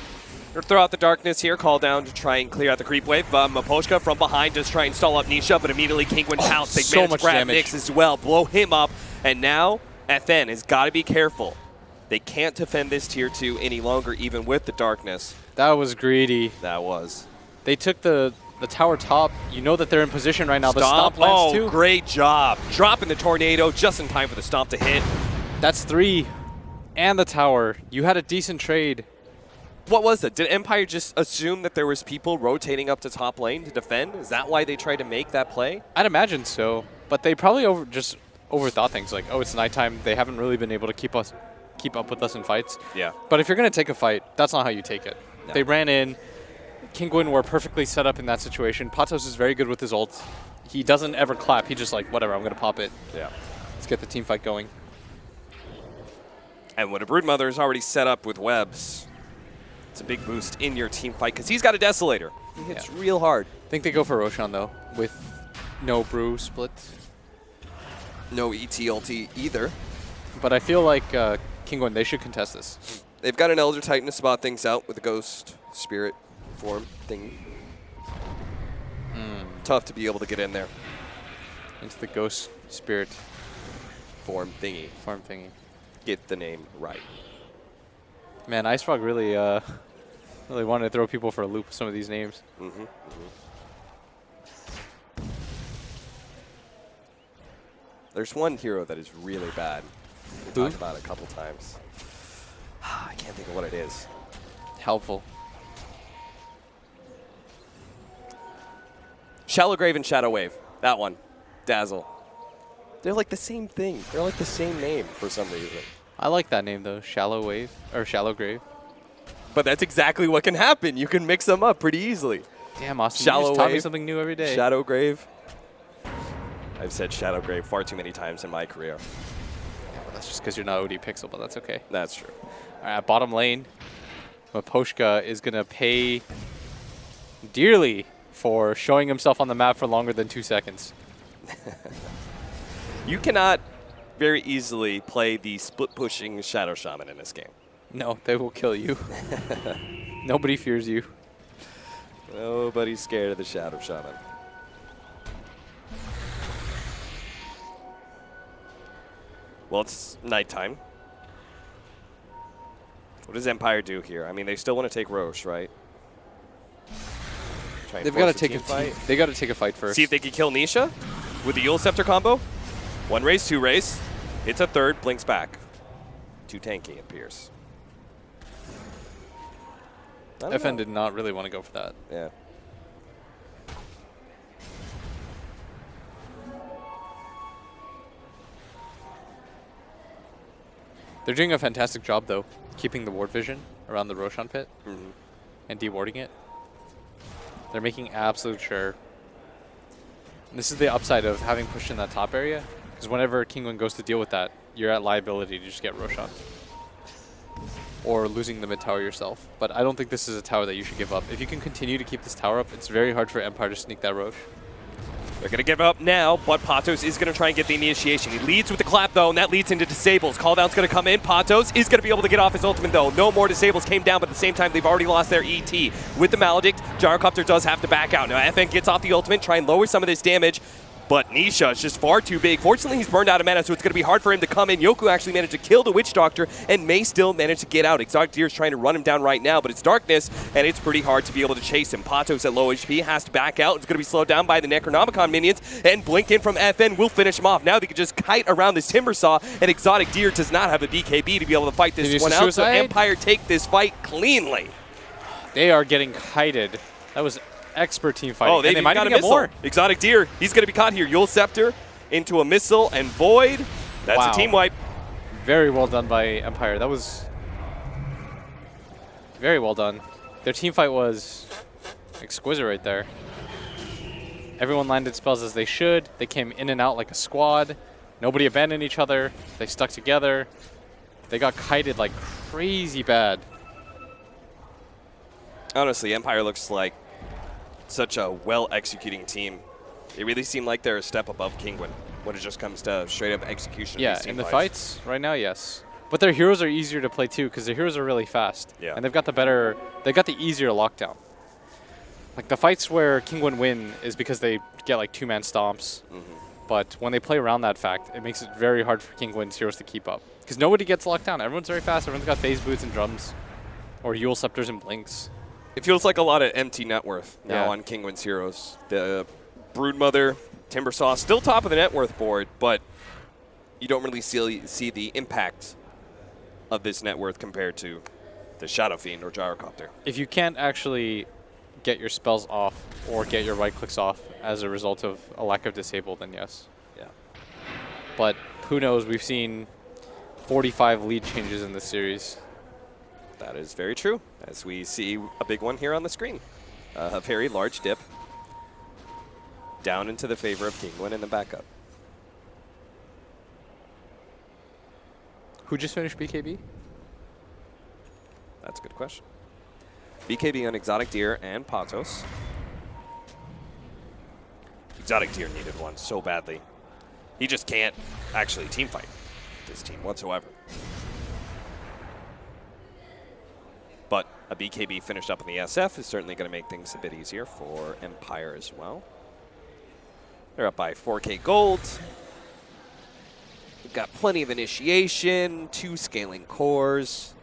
They'll throw out the darkness here, call down to try and clear out the creep wave. Mapochka from behind does try and stall up Nisha, but immediately Kinguin pounce. They so manage much to grab damage. Nyx as well, blow him up, and now FN has got to be careful. They can't defend this tier 2 any longer, even with the darkness. That was greedy. That was. They took the tower top. You know that they're in position right now. The Stomp, stomp lands too. Great job. Dropping the tornado just in time for the stomp to hit. That's 3. And the tower. You had a decent trade. What was it? Did Empire just assume that there was people rotating up to top lane to defend? Is that why they tried to make that play? I'd imagine so. But they probably just overthought things like, oh, it's nighttime. They haven't really been able to keep up with us in fights. Yeah. But if you're going to take a fight, that's not how you take it. No. They ran in. Kinguin were perfectly set up in that situation. Patos is very good with his ult. He doesn't ever clap. He just like, whatever, I'm going to pop it. Yeah. Let's get the team fight going. And when a Broodmother is already set up with webs, it's a big boost in your team fight because he's got a Desolator. He hits real hard. I think they go for Roshan, though, with no brew split. No ET ulti either. But I feel like Kinguin, they should contest this. They've got an Elder Titan to spot things out with a Ghost Spirit form thing. Tough to be able to get in there. Into the Ghost Spirit Form thingy. farm thingy. Get the name right. Man, Ice Frog really really wanted to throw people for a loop with some of these names. There's one hero that is really bad. We talked about it a couple times. I can't think of what it is. Helpful. Shallow Grave and Shadow Wave. That one. Dazzle. They're like the same thing. They're like the same name for some reason. I like that name, though. Shallow Wave. Or Shallow Grave. But that's exactly what can happen. You can mix them up pretty easily. Damn, Austin, Shallow you just taught me Wave, something new every day. Shadow Grave. I've said Shadow Grave far too many times in my career. Yeah, well, that's just because you're not OD Pixel, but that's okay. That's true. All right, bottom lane. Mapochka is going to pay dearly for showing himself on the map for longer than 2 seconds. You cannot very easily play the split-pushing Shadow Shaman in this game. No, they will kill you. Nobody fears you. Nobody's scared of the Shadow Shaman. Well, it's nighttime. What does Empire do here? I mean, they still want to take Roche, right? They've got to take a fight. They got to take a fight first. See if they can kill Nisha with the Yule Scepter combo. 1 raise, 2 raise. Hits a third, blinks back. Too tanky, it appears. FN did not really want to go for that. Yeah. They're doing a fantastic job, though, keeping the ward vision around the Roshan pit and dewarding it. They're making absolute sure. And this is the upside of having pushed in that top area, because whenever Kinguin goes to deal with that, you're at liability to just get Roshan. Or losing the mid tower yourself. But I don't think this is a tower that you should give up. If you can continue to keep this tower up, it's very hard for Empire to sneak that Roche. They're going to give up now, but Patos is going to try and get the initiation. He leads with the clap, though, and that leads into disables. Calldown's going to come in. Patos is going to be able to get off his ultimate, though. No more disables came down, but at the same time, they've already lost their ET. With the Maledict, Gyrocopter does have to back out. Now, FN gets off the ultimate, try and lower some of this damage, but Nisha is just far too big. Fortunately, he's burned out of mana, so it's going to be hard for him to come in. Yoku actually managed to kill the Witch Doctor and may still manage to get out. Exotic Deer is trying to run him down right now, but it's darkness, and it's pretty hard to be able to chase him. Patos at low HP has to back out. It's going to be slowed down by the Necronomicon minions, and Blink in from FN will finish him off. Now they can just kite around this Timber Saw, and Exotic Deer does not have a BKB to be able to fight this one out, so Empire take this fight cleanly. They are getting kited. That was expert team fighting. Oh, they might got a missile. More. Exotic Deer, he's going to be caught here. Yule Scepter into a missile and Void. That's a team wipe. Very well done by Empire. That was very well done. Their team fight was exquisite right there. Everyone landed spells as they should. They came in and out like a squad. Nobody abandoned each other. They stuck together. They got kited like crazy bad. Honestly, Empire looks like such a well-executing team. They really seem like they're a step above Kinguin when it just comes to straight-up execution. Yeah, in the fights right now, yes. But their heroes are easier to play too, because their heroes are really fast. Yeah. And they've got the easier lockdown. Like the fights where Kinguin win is because they get like 2-man stomps. But when they play around that fact, it makes it very hard for Kinguin's heroes to keep up. Because nobody gets locked down. Everyone's very fast. Everyone's got phase boots and drums. Or Yule Scepters and blinks. It feels like a lot of empty net worth now on Kinguin's heroes. The Broodmother, Timbersaw, still top of the net worth board, but you don't really see the impact of this net worth compared to the Shadow Fiend or Gyrocopter. If you can't actually get your spells off or get your right clicks off as a result of a lack of disable, then yes. Yeah. But who knows? We've seen 45 lead changes in this series. That is very true, as we see a big one here on the screen. A very large dip down into the favor of Kinguin in the backup. Who just finished BKB? That's a good question. BKB on Exotic Deer and Patos. Exotic Deer needed one so badly. He just can't actually team fight this team whatsoever. But a BKB finished up in the SF is certainly going to make things a bit easier for Empire as well. They're up by 4K gold. We've got plenty of initiation, 2 scaling cores,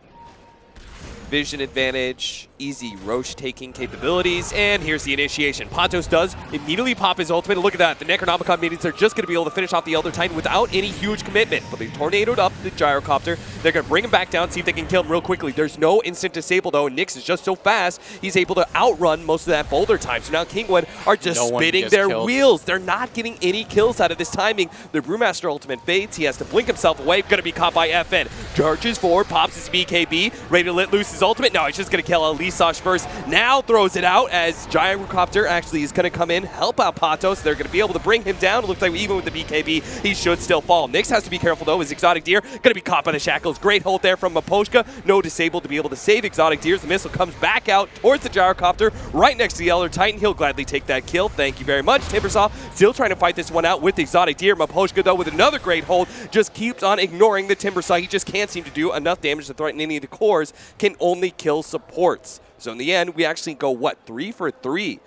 vision advantage, easy Roche taking capabilities, and here's the initiation. Patos does immediately pop his ultimate. Look at that. The Necronomicon minions are just going to be able to finish off the Elder Titan without any huge commitment. But they tornadoed up the Gyrocopter. They're going to bring him back down, see if they can kill him real quickly. There's no instant disable, though, and Nyx is just so fast, he's able to outrun most of that boulder time. So now Kinguin are just spinning their wheels. They're not getting any kills out of this timing. The Brewmaster ultimate fades. He has to blink himself away. Going to be caught by FN. Charges forward, pops his BKB, ready to let loose his ultimate. No, he's just going to kill Elisash first. Now throws it out as Gyrocopter actually is going to come in, help out Patos. They're going to be able to bring him down. It looks like even with the BKB, he should still fall. Nyx has to be careful, though, as Exotic Deer going to be caught by the shackles. Great hold there from Maposhka. No disable to be able to save Exotic Deer. The missile comes back out towards the Gyrocopter, right next to the Elder Titan. He'll gladly take that kill. Thank you very much. Timbersaw still trying to fight this one out with Exotic Deer. Maposhka, though, with another great hold, just keeps on ignoring the Timbersaw. He just can't seem to do enough damage to threaten any of the cores. Can only kill supports. So in the end, we actually go, what, 3 for 3?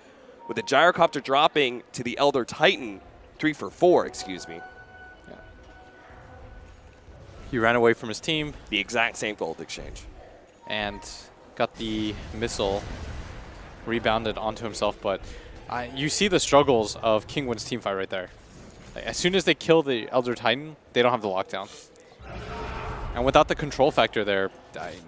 With the Gyrocopter dropping to the Elder Titan. 3 for 4, excuse me. Yeah. He ran away from his team The exact same gold exchange. and got the missile rebounded onto himself. But you see the struggles of Kinguin's team fight right there. Like, as soon as they kill the Elder Titan, they don't have the lockdown. And without the control factor there,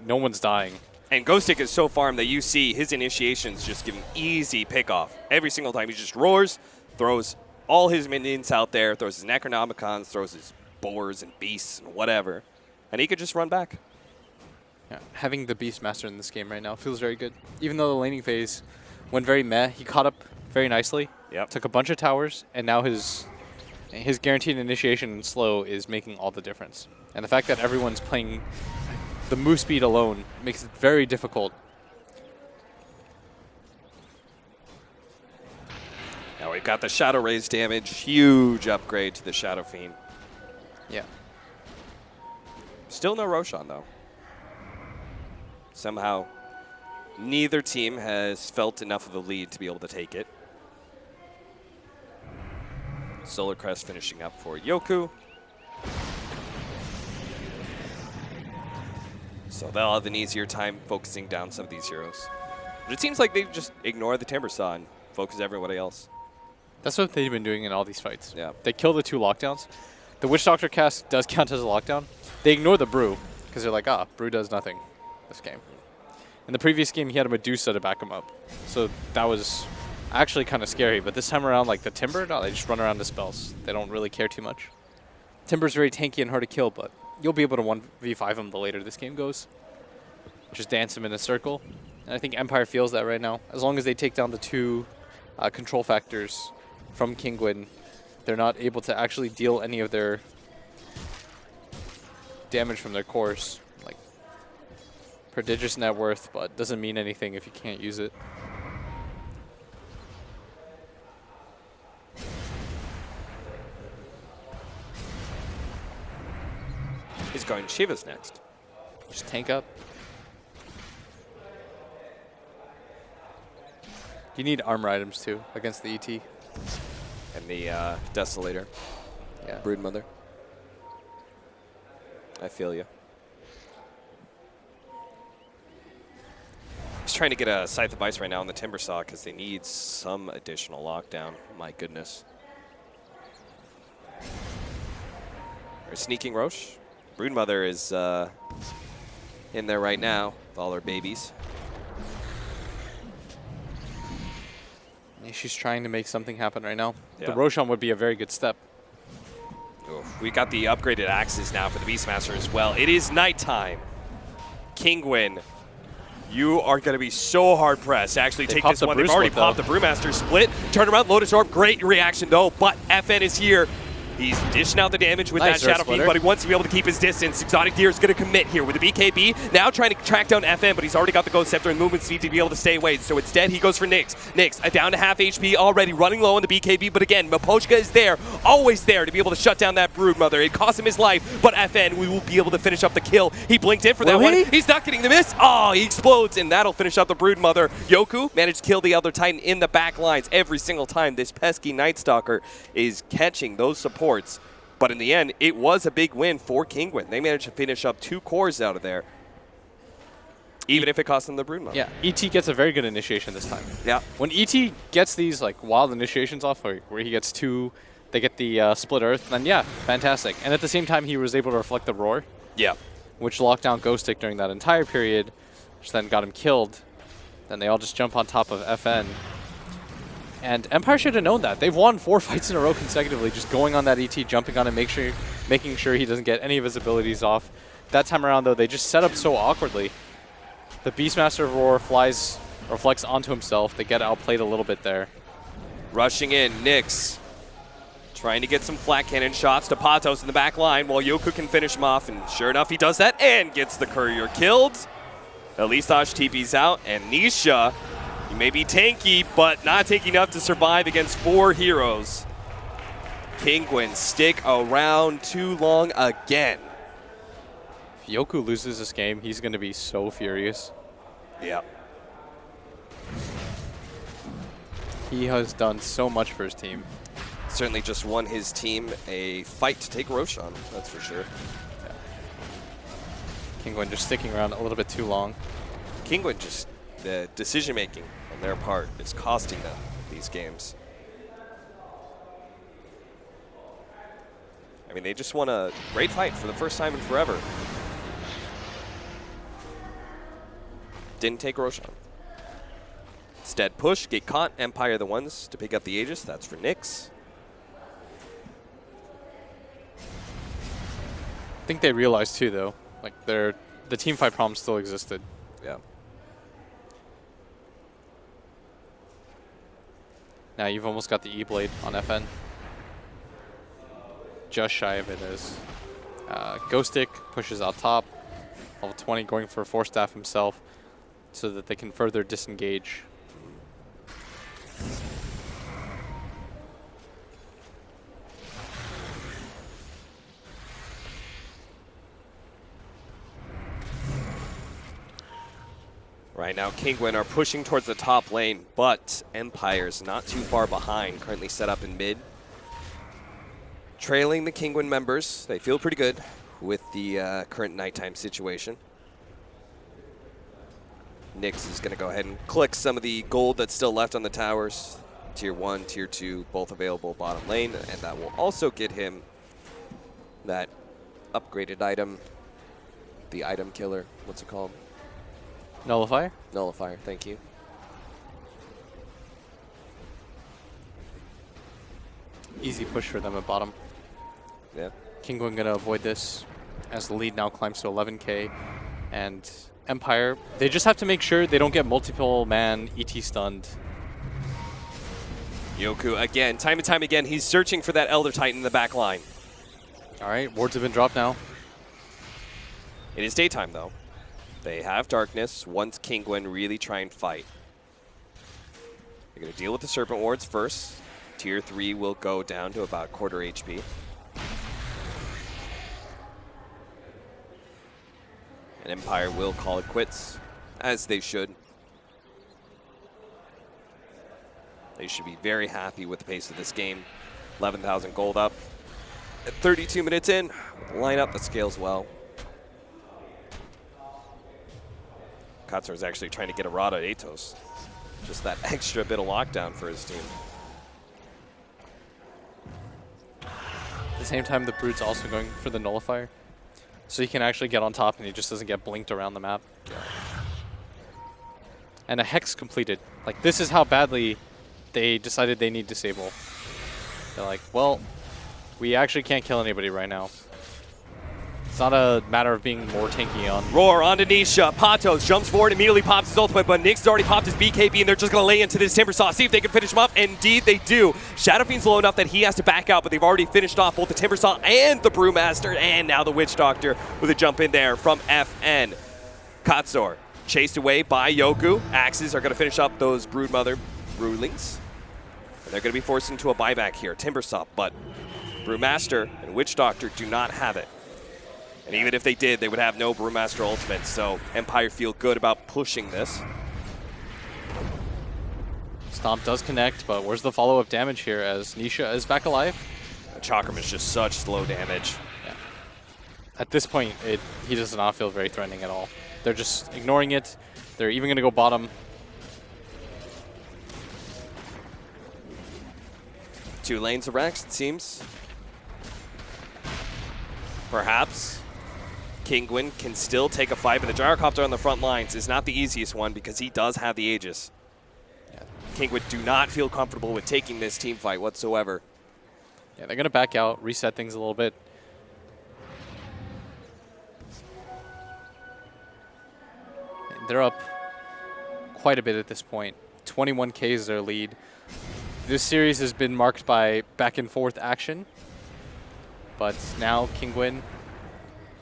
no one's dying. And Ghostic is so farmed that you see his initiations just give him easy pickoff. Every single time he just roars, throws all his minions out there, throws his Necronomicons, throws his boars and beasts and whatever, and he could just run back. Yeah, having the Beastmaster in this game right now feels very good. Even though the laning phase went very meh, he caught up very nicely. Yep. Took a bunch of towers, and now his guaranteed initiation and slow is making all the difference. And the fact that everyone's playing the move speed alone makes it very difficult. Now we've got the Shadow Raise damage. Huge upgrade to the Shadow Fiend. Yeah. Still no Roshan, though. Somehow, neither team has felt enough of the lead to be able to take it. Solar Crest finishing up for Yoku. So they'll have an easier time focusing down some of these heroes. But it seems like they just ignore the Timbersaw and focus everybody else. That's what they've been doing in all these fights. Yeah. They kill the 2 lockdowns. The Witch Doctor cast does count as a lockdown. They ignore the Brew, because they're like, Brew does nothing this game. In the previous game, he had a Medusa to back him up. So that was actually kind of scary. But this time around, like the Timber, no, they just run around the spells. They don't really care too much. Timber's very tanky and hard to kill, but you'll be able to 1v5 him the later this game goes. Just dance him in a circle. And I think Empire feels that right now. As long as they take down the 2 control factors from Kinguin, they're not able to actually deal any of their damage from their cores. Like prodigious net worth, but doesn't mean anything if you can't use it. He's going Shiva's next. Just tank up. You need armor items too against the ET. And the Desolator. Yeah. Broodmother. I feel you. He's trying to get a Scythe of Ice right now on the Timbersaw because they need some additional lockdown. My goodness. They're sneaking Roche. Broodmother is in there right now with all her babies. She's trying to make something happen right now. Yeah. The Roshan would be a very good step. Oof. We got the upgraded axes now for the Beastmaster as well. It is nighttime. Kinguin, you are going to be so hard pressed to actually take this one. They've already popped the Brewmaster split. Turn around, Lotus Orb. Great reaction though, but FN is here. He's dishing out the damage with that Shadow Fiend, but he wants to be able to keep his distance. Exotic Deer is going to commit here with the BKB. Now trying to track down FN, but he's already got the Ghost Scepter and movement speed to be able to stay away. So instead, he goes for Nyx. Nyx down to half HP already, running low on the BKB. But again, Miposhka is there, always there to be able to shut down that Broodmother. It cost him his life, but FN, we will be able to finish up the kill. He blinked in for that one. He's not getting the miss. Oh, he explodes, and that'll finish up the Broodmother. Yoku managed to kill the Elder Titan in the back lines every single time. This pesky Night Stalker is catching those supports. But in the end, it was a big win for Kinguin. They managed to finish up 2 cores out of there, even if it cost them the Broodmother. Yeah, ET gets a very good initiation this time. Yeah. When ET gets these like wild initiations off, where he gets 2, they get the split earth, then yeah, fantastic. And at the same time, he was able to reflect the roar. Yeah. Which locked down Ghostic during that entire period, which then got him killed. Then they all just jump on top of FN. And Empire should have known that. They've won 4 fights in a row consecutively, just going on that ET, jumping on him, making sure he doesn't get any of his abilities off. That time around, though, they just set up so awkwardly. The Beastmaster Roar reflects onto himself. They get outplayed a little bit there. Rushing in, Nyx trying to get some flat cannon shots to Patos in the back line while Yoku can finish him off. And sure enough, he does that and gets the courier killed. Elisash TP's out, and Nisha, he may be tanky, but not tanky enough to survive against 4 heroes. Kinguin stick around too long again. If Yoku loses this game, he's going to be so furious. Yeah. He has done so much for his team. Certainly just won his team a fight to take Roshan, that's for sure. Kinguin just sticking around a little bit too long. Kinguin just, the decision making on their part is costing them these games. I mean, they just won a great fight for the first time in forever. Didn't take Roshan. Instead, push, get caught, Empire the ones to pick up the Aegis. That's for Nyx. I think they realized too, though, like the team fight problem still existed. Yeah. Now you've almost got the E-Blade on FN. Just shy of it is. Ghost Stick pushes out top. Level 20 going for Force Staff himself so that they can further disengage. Right now, Kinguin are pushing towards the top lane, but Empire's not too far behind, currently set up in mid. Trailing the Kinguin members. They feel pretty good with the current nighttime situation. Nyx is going to go ahead and click some of the gold that's still left on the towers. Tier 1, Tier 2, both available bottom lane, and that will also get him that upgraded item, the item killer. What's it called? Nullifier? Nullifier, thank you. Easy push for them at bottom. Yeah. Kinguin gonna avoid this as the lead now climbs to 11k. And Empire, they just have to make sure they don't get multiple man ET stunned. Yoku, again, time and time again, he's searching for that Elder Titan in the back line. All right, wards have been dropped now. It is daytime, though. They have darkness once Kinguin really try and fight. They're going to deal with the Serpent Wards first. Tier 3 will go down to about quarter HP. And Empire will call it quits, as they should. They should be very happy with the pace of this game. 11,000 gold up. At 32 minutes in, lineup that scales well. Katsura is actually trying to get a Rada Atos. Just that extra bit of lockdown for his team. At the same time, the Brood's also going for the Nullifier. So he can actually get on top and he just doesn't get blinked around the map. And a Hex completed. Like, this is how badly they decided they need Disable. They're like, well, we actually can't kill anybody right now. It's not a matter of being more tanky on. Roar onto Nisha. Patos jumps forward, immediately pops his ultimate, but Nyx has already popped his BKB, and they're just going to lay into this Timber Saw, see if they can finish him off. Indeed, they do. Shadow Fiend's low enough that he has to back out, but they've already finished off both the Timber Saw and the Brewmaster, and now the Witch Doctor with a jump in there from FN. Katsura chased away by Yoku. Axes are going to finish up those Broodmother Broodlings. And they're going to be forced into a buyback here. Timber Saw, but Brewmaster and Witch Doctor do not have it. And even if they did, they would have no Brewmaster ultimate, so Empire feel good about pushing this. Stomp does connect, but where's the follow-up damage here as Nisha is back alive? Chakram is just such slow damage. Yeah. At this point, he does not feel very threatening at all. They're just ignoring it. They're even going to go bottom. Two lanes of Rex, it seems. Perhaps Kinguin can still take a fight, but the Gyrocopter on the front lines is not the easiest one because he does have the Aegis. Yeah. Kinguin do not feel comfortable with taking this team fight whatsoever. Yeah, they're going to back out, reset things a little bit. They're up quite a bit at this point. 21k is their lead. This series has been marked by back and forth action. But now Kinguin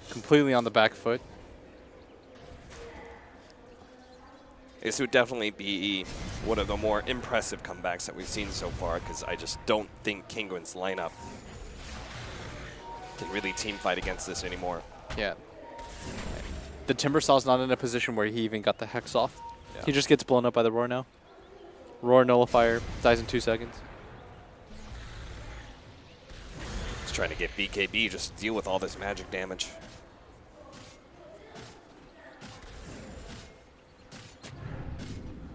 completely on the back foot. This would definitely be one of the more impressive comebacks that we've seen so far because I just don't think Kinguin's lineup can really team fight against this anymore. Yeah. The Timber Saw's not in a position where he even got the Hex off. Yeah. He just gets blown up by the Roar now. Roar Nullifier, dies in 2 seconds. He's trying to get BKB just to deal with all this magic damage.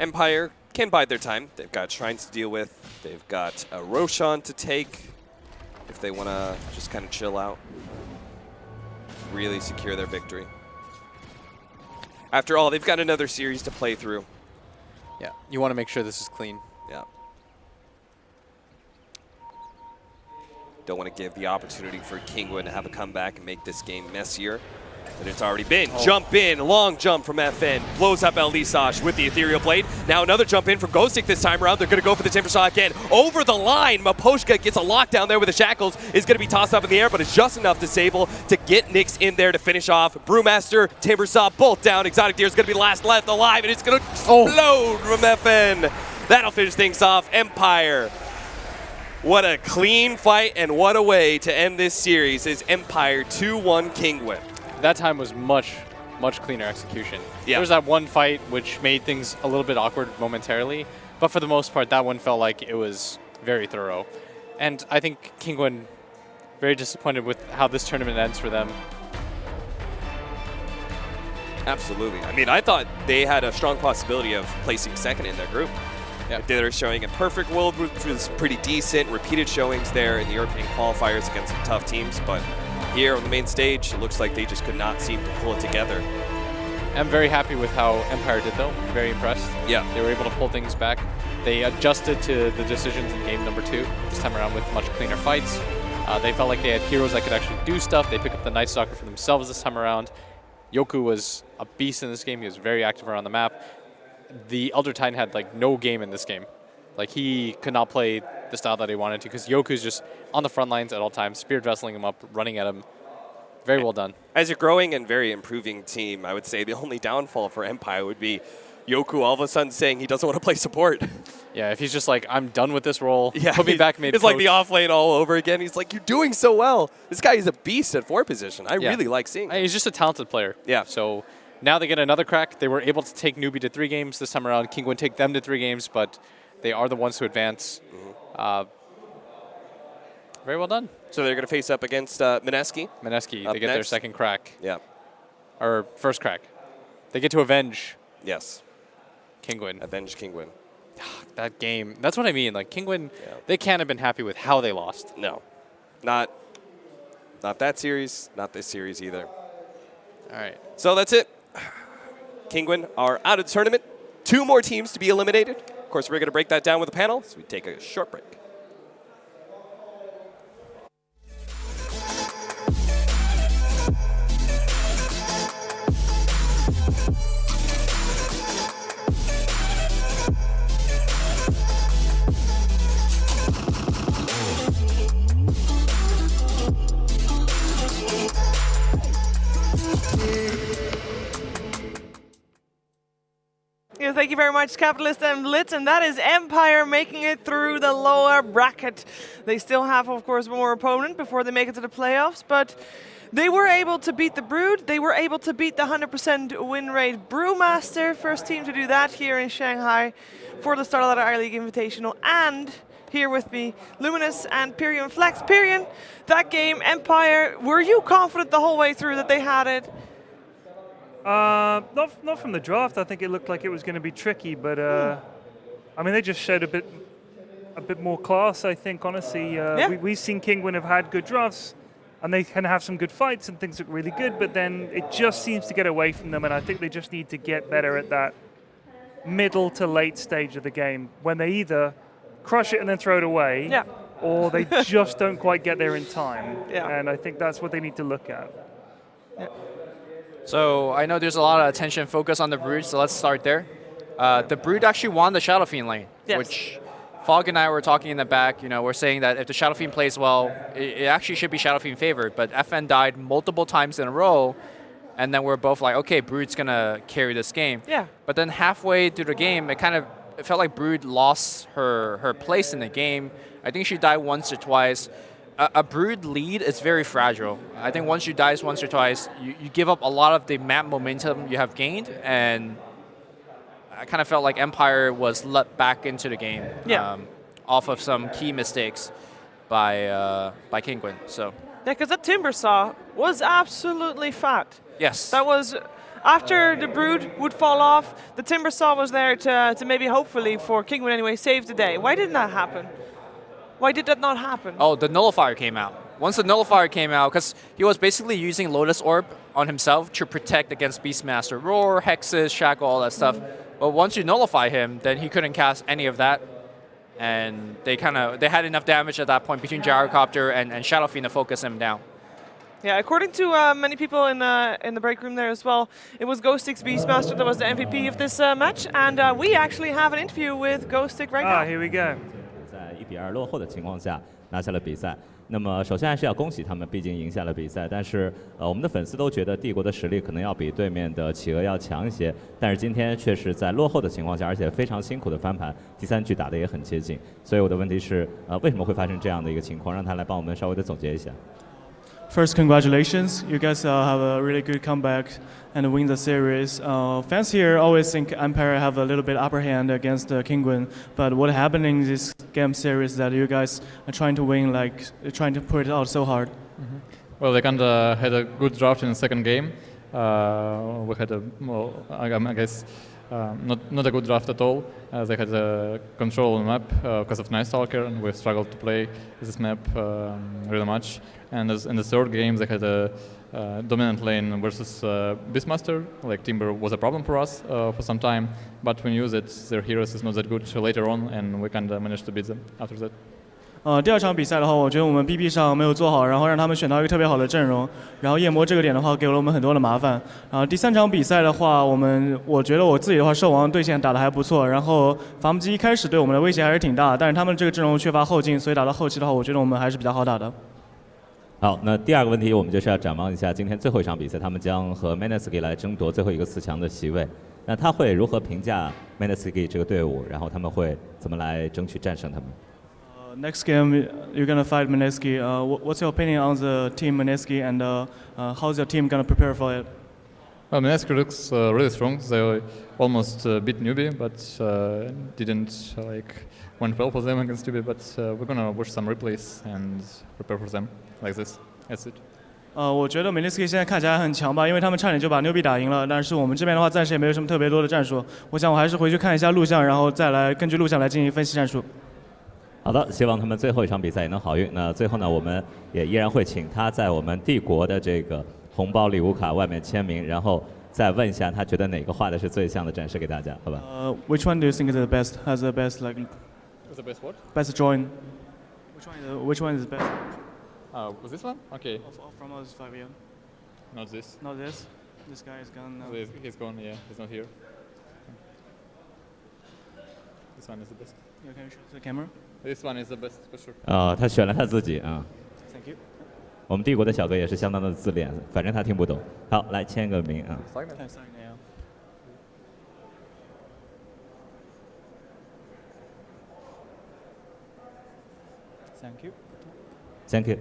Empire can bide their time. They've got Shrines to deal with. They've got a Roshan to take if they want to just kind of chill out. Really secure their victory. After all, they've got another series to play through. Yeah, you want to make sure this is clean. Yeah. Don't want to give the opportunity for Kinguin to have a comeback and make this game messier than it's already been. Oh. Jump in, long jump from FN, blows up Elisage with the Ethereal Blade. Now another jump in from Ghostic this time around. They're going to go for the Timber Saw again. Over the line, Maposhka gets a lockdown there with the Shackles, is going to be tossed up in the air, but it's just enough to Sable to get Nyx in there to finish off. Brewmaster, Timber Saw, both down. Exotic Deer is going to be last left alive, and it's going to explode from FN. That'll finish things off. Empire. What a clean fight and what a way to end this series is Empire 2-1 Kinguin. That time was much cleaner execution. Yeah. There was that one fight which made things a little bit awkward momentarily, but for the most part, that one felt like it was very thorough. And I think Kinguin, very disappointed with how this tournament ends for them. Absolutely. I mean, I thought they had a strong possibility of placing second in their group. Yep. They were showing a perfect world, which was pretty decent. Repeated showings there in the European qualifiers against some tough teams, but here on the main stage, it looks like they just could not seem to pull it together. I'm very happy with how Empire did, though. Very impressed. Yeah. They were able to pull things back. They adjusted to the decisions in game number 2, this time around with much cleaner fights. They felt like they had heroes that could actually do stuff. They picked up the Night Stalker for themselves this time around. Yoku was a beast in this game. He was very active around the map. The Elder Titan had like no game in this game. Like he could not play the style that he wanted to because Yoku's just on the front lines at all times, spirit vesseling him up, running at him. Very well done. As a growing and very improving team, I would say the only downfall for Empire would be Yoku all of a sudden saying he doesn't want to play support. Yeah, if he's just like, I'm done with this role, Yeah, put me back mid. It's like the off lane all over again. He's like, you're doing so well. This guy is a beast at 4 position. I really like seeing him. He's just a talented player. Yeah. So now they get another crack. They were able to take Newbie to 3 games this time around. Kinguin take them to 3 games, but they are the ones who advance. Very well done. So they're going to face up against Mineski. Mineski, Up they get their next. second crack. Yeah. Or first crack. They get to avenge Yes. Kinguin. Avenge Kinguin. That game. That's what I mean. Like Kinguin, Yeah. they can't have been happy with how they lost. No. Not that series. Not this series either. All right. So that's it. Kinguin are out of the tournament. 2 more teams to be eliminated. Of course, we're going to break that down with the panel, so we take a short break. Yeah, thank you very much, Capitalist and Blitz, and that is Empire making it through the lower bracket. They still have, of course, one more opponent before they make it to the playoffs, but they were able to beat the Brood. They were able to beat the 100% win rate Brewmaster, first team to do that here in Shanghai for the StarLadder I-League Invitational. And here with me, Luminous and Pyrion Flex. Pyrion, that game, Empire, were you confident the whole way through that they had it? Not from the draft. I think it looked like it was going to be tricky, but I mean, they just showed a bit more class. I think, honestly, we've seen Kinguin have had good drafts, and they can have some good fights, and things look really good. But then it just seems to get away from them, and I think they just need to get better at that middle to late stage of the game when they either crush it and then throw it away, or they just don't quite get there in time. Yeah. And I think that's what they need to look at. Yeah. So I know there's a lot of attention focused on the Brood, so let's start there. The Brood actually won the Shadow Fiend lane, which Fog and I were talking in the back. You know, we're saying that if the Shadow Fiend plays well, it actually should be Shadow Fiend favored. But FN died multiple times in a row, and then we're both like, okay, Brood's gonna carry this game. Yeah. But then halfway through the game, it felt like Brood lost her place in the game. I think she died once or twice. A Brood lead is very fragile. I think once you die once or twice, you give up a lot of the map momentum you have gained, and I kind of felt like Empire was let back into the game off of some key mistakes by Kinguin. So Yeah, because that Timber Saw was absolutely fat. Yes. That was after the Brood would fall off. The Timbersaw was there to maybe, hopefully, for Kinguin anyway, save the day. Why didn't that happen? Why did that not happen? Oh, the Nullifier came out. Once the Nullifier came out, because he was basically using Lotus Orb on himself to protect against Beastmaster Roar, Hexes, Shackle, all that stuff. But once you nullify him, then he couldn't cast any of that. And they had enough damage at that point between Gyrocopter and Shadow Fiend to focus him down. Yeah, according to many people in the break room there as well, it was Ghostic's Beastmaster that was the MVP of this match, and we actually have an interview with Ghostic right now. Here we go. 在1比2落后的情况下拿下了比赛。那么首先还是要恭喜他们，毕竟赢下了比赛。但是我们的粉丝都觉得帝国的实力可能要比对面的企鹅要强一些。但是今天确实在落后的情况下，而且非常辛苦的翻盘，第3局打得也很接近。所以我的问题是，为什么会发生这样的一个情况？让他来帮我们稍微的总结一下。First, congratulations. You guys have a really good comeback and win the series. Fans here always think Empire have a little bit upper hand against Kinguin, but what happened in this game series that you guys are trying to win, like trying to put it out so hard? Well, they kind of had a good draft in the second game. We had I guess, not a good draft at all. They had control on the map because of Night Stalker, and we struggled to play this map really much. And in the third game, they had a dominant lane versus Beastmaster. Like Timber was a problem for us for some time, but when you use it, their heroes is not that good later on, and we kind of managed to beat them after that. 第2场比赛的话，我觉得我们 BB 上没有做好，然后让他们选到一个特别好的阵容，然后夜魔这个点的话给了我们很多的麻烦。然后第3场比赛的话，我觉得我自己的话，兽王对线打得还不错，然后伐木机一开始对我们的威胁还是挺大，但是他们这个阵容缺乏后劲，所以打到后期的话，我觉得我们还是比较好打的。好，那第2个问题我们就是要展望一下今天最后一场比赛，他们将和 Menesky 来争夺最后一个4强的席位。那他会如何评价 Menesky 这个队伍？然后他们会怎么来争取战胜他们？ Next game, you're gonna fight Menesky. What's your opinion on the team Menesky, and how's your team gonna prepare for it? Well, Menesky looks really strong. They almost beat Newbie, but didn't went well for them against Newbie. But we're gonna watch some replays and prepare for them like this. That's it. 我觉得 Menesky 现在看起来很强吧，因为他们差点就把Newbie打赢了。但是我们这边的话，暂时也没有什么特别多的战术。我想我还是回去看一下录像，然后再来根据录像来进行分析战术。 好的，希望他们最后一场比赛也能好运。那最后呢，我们也依然会请他在我们帝国的这个红包礼物卡外面签名，然后再问一下他觉得哪个画的是最像的，展示给大家，好吧？Which one do you think is the best? Has the best like? Is the best what? Best drawing. Which one is the best? Was this one? Okay. From us 5 AM. Not this. Not this. This guy is gone now. He's gone. Yeah, he's not here. This one is the best. Yeah, can you show the camera? This one is the best for sure. 他选了他自己啊。Thank you. 我们帝国的小哥也是相当的自恋，反正他听不懂。好，来签个名啊。Thank you. Thank you.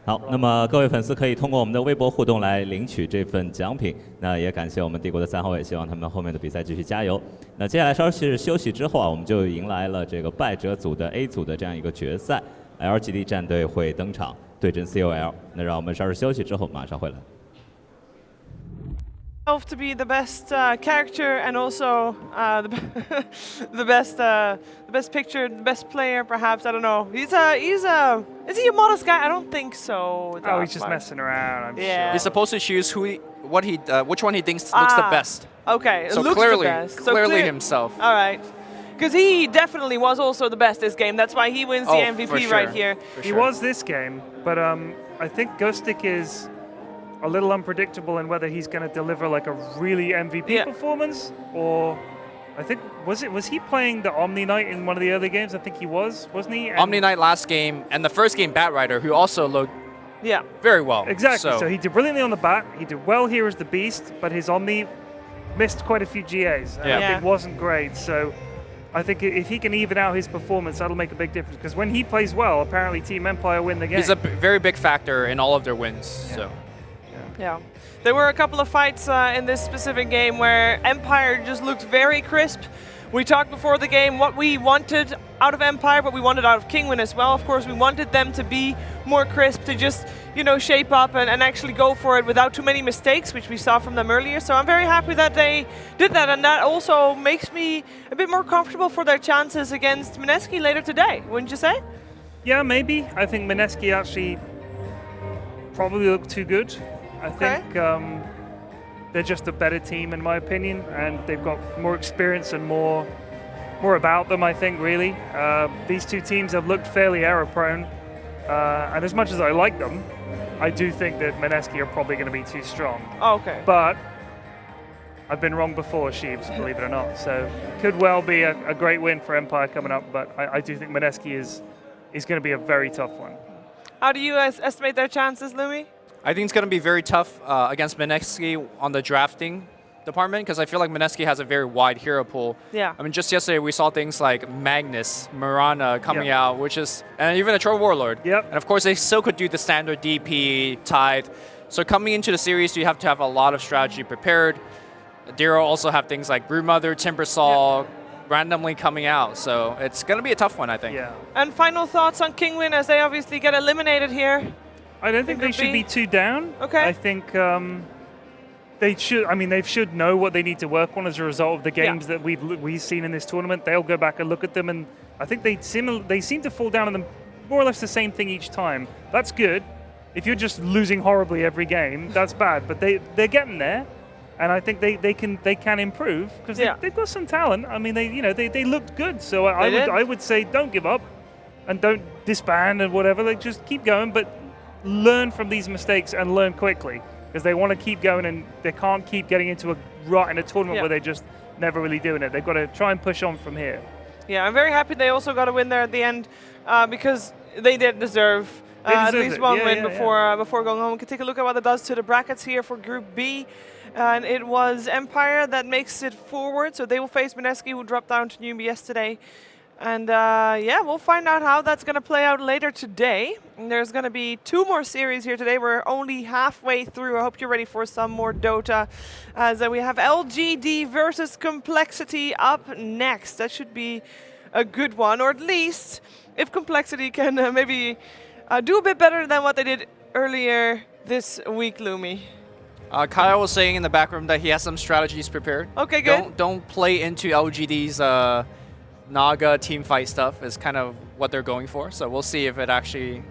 好，那么各位粉丝可以通过我们的微博互动来领取这份奖品。那也感谢我们帝国的3号位，希望他们后面的比赛继续加油。那接下来稍事休息之后啊，我们就迎来了这个败者组的 A 组的这样一个决赛 ，LGD 战队会登场对阵 COL。那让我们稍事休息之后马上回来。 To be the best character and also the best picture, the best player, perhaps. I don't know. Is he a modest guy? I don't think so. Oh, he's just messing around. I'm sure. He's supposed to choose which one he thinks looks the best. Okay, so looks clearly, the best. Clearly himself. All right. Because he definitely was also the best this game. That's why he wins the MVP right here. He was this game, but I think Ghostic is a little unpredictable in whether he's going to deliver like a really MVP performance, or I think was he playing the Omni Knight in one of the early games? I think he wasn't he? And Omni Knight last game, and the first game Bat Rider, who also looked very well. Exactly. So he did brilliantly on the Bat. He did well here as the Beast, but his Omni missed quite a few GAs. And it wasn't great. So I think if he can even out his performance, that'll make a big difference. Because when he plays well, apparently Team Empire win the game. He's a very big factor in all of their wins. So. Yeah. There were a couple of fights in this specific game where Empire just looked very crisp. We talked before the game what we wanted out of Empire, what we wanted out of Kinguin as well. Of course, we wanted them to be more crisp to just, shape up and actually go for it without too many mistakes, which we saw from them earlier. So I'm very happy that they did that, and that also makes me a bit more comfortable for their chances against Mineski later today, wouldn't you say? Yeah, maybe. I think Mineski actually probably look too good. I think they're just a better team in my opinion, and they've got more experience and more about them, I think, really. These two teams have looked fairly error-prone, and as much as I like them, I do think that Mineski are probably going to be too strong. Oh, okay. But I've been wrong before, Sheebs, believe it or not. So could well be a great win for Empire coming up, but I do think Mineski is going to be a very tough one. How do you estimate their chances, Lumi? I think it's going to be very tough against Mineski on the drafting department, because I feel like Mineski has a very wide hero pool. Yeah. I mean, just yesterday we saw things like Magnus, Mirana coming out, and even a Troll Warlord. Yep. And of course, they still could do the standard DP, Tithe. So coming into the series, you have to have a lot of strategy prepared. Dero also have things like Brewmother, Timbersaw, randomly coming out. So it's going to be a tough one, I think. Yeah. And final thoughts on Kinguin as they obviously get eliminated here? I don't think they should be too down. Okay. I think they should. I mean, they should know what they need to work on as a result of the games that we've seen in this tournament. They'll go back and look at them, and I think they seem to fall down on them more or less the same thing each time. That's good. If you're just losing horribly every game, that's bad. But they're getting there, and I think they can improve because they've got some talent. I mean, they looked good. So I would say don't give up, and don't disband and whatever. Like just keep going, but learn from these mistakes and learn quickly, because they want to keep going and they can't keep getting into a rut in a tournament where they're just never really doing it. They've got to try and push on from here. Yeah, I'm very happy they also got a win there at the end because they did deserve at least one win before going home. We can take a look at what it does to the brackets here for Group B. And it was Empire that makes it forward, so they will face Mineski, who dropped down to newbie yesterday. And we'll find out how that's going to play out later today. And there's going to be 2 more series here today. We're only halfway through. I hope you're ready for some more Dota. As we have LGD versus Complexity up next. That should be a good one, or at least if Complexity can maybe do a bit better than what they did earlier this week, Lumi. Kyle was saying in the back room that he has some strategies prepared. Okay, good. Don't play into LGD's Naga team fight stuff is kind of what they're going for. So we'll see if it actually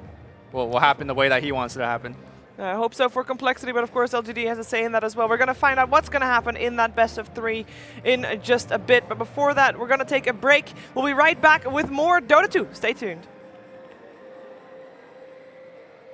will happen the way that he wants it to happen. I hope so for Complexity, but of course LGD has a say in that as well. We're going to find out what's going to happen in that best of 3 in just a bit. But before that, we're going to take a break. We'll be right back with more Dota 2. Stay tuned.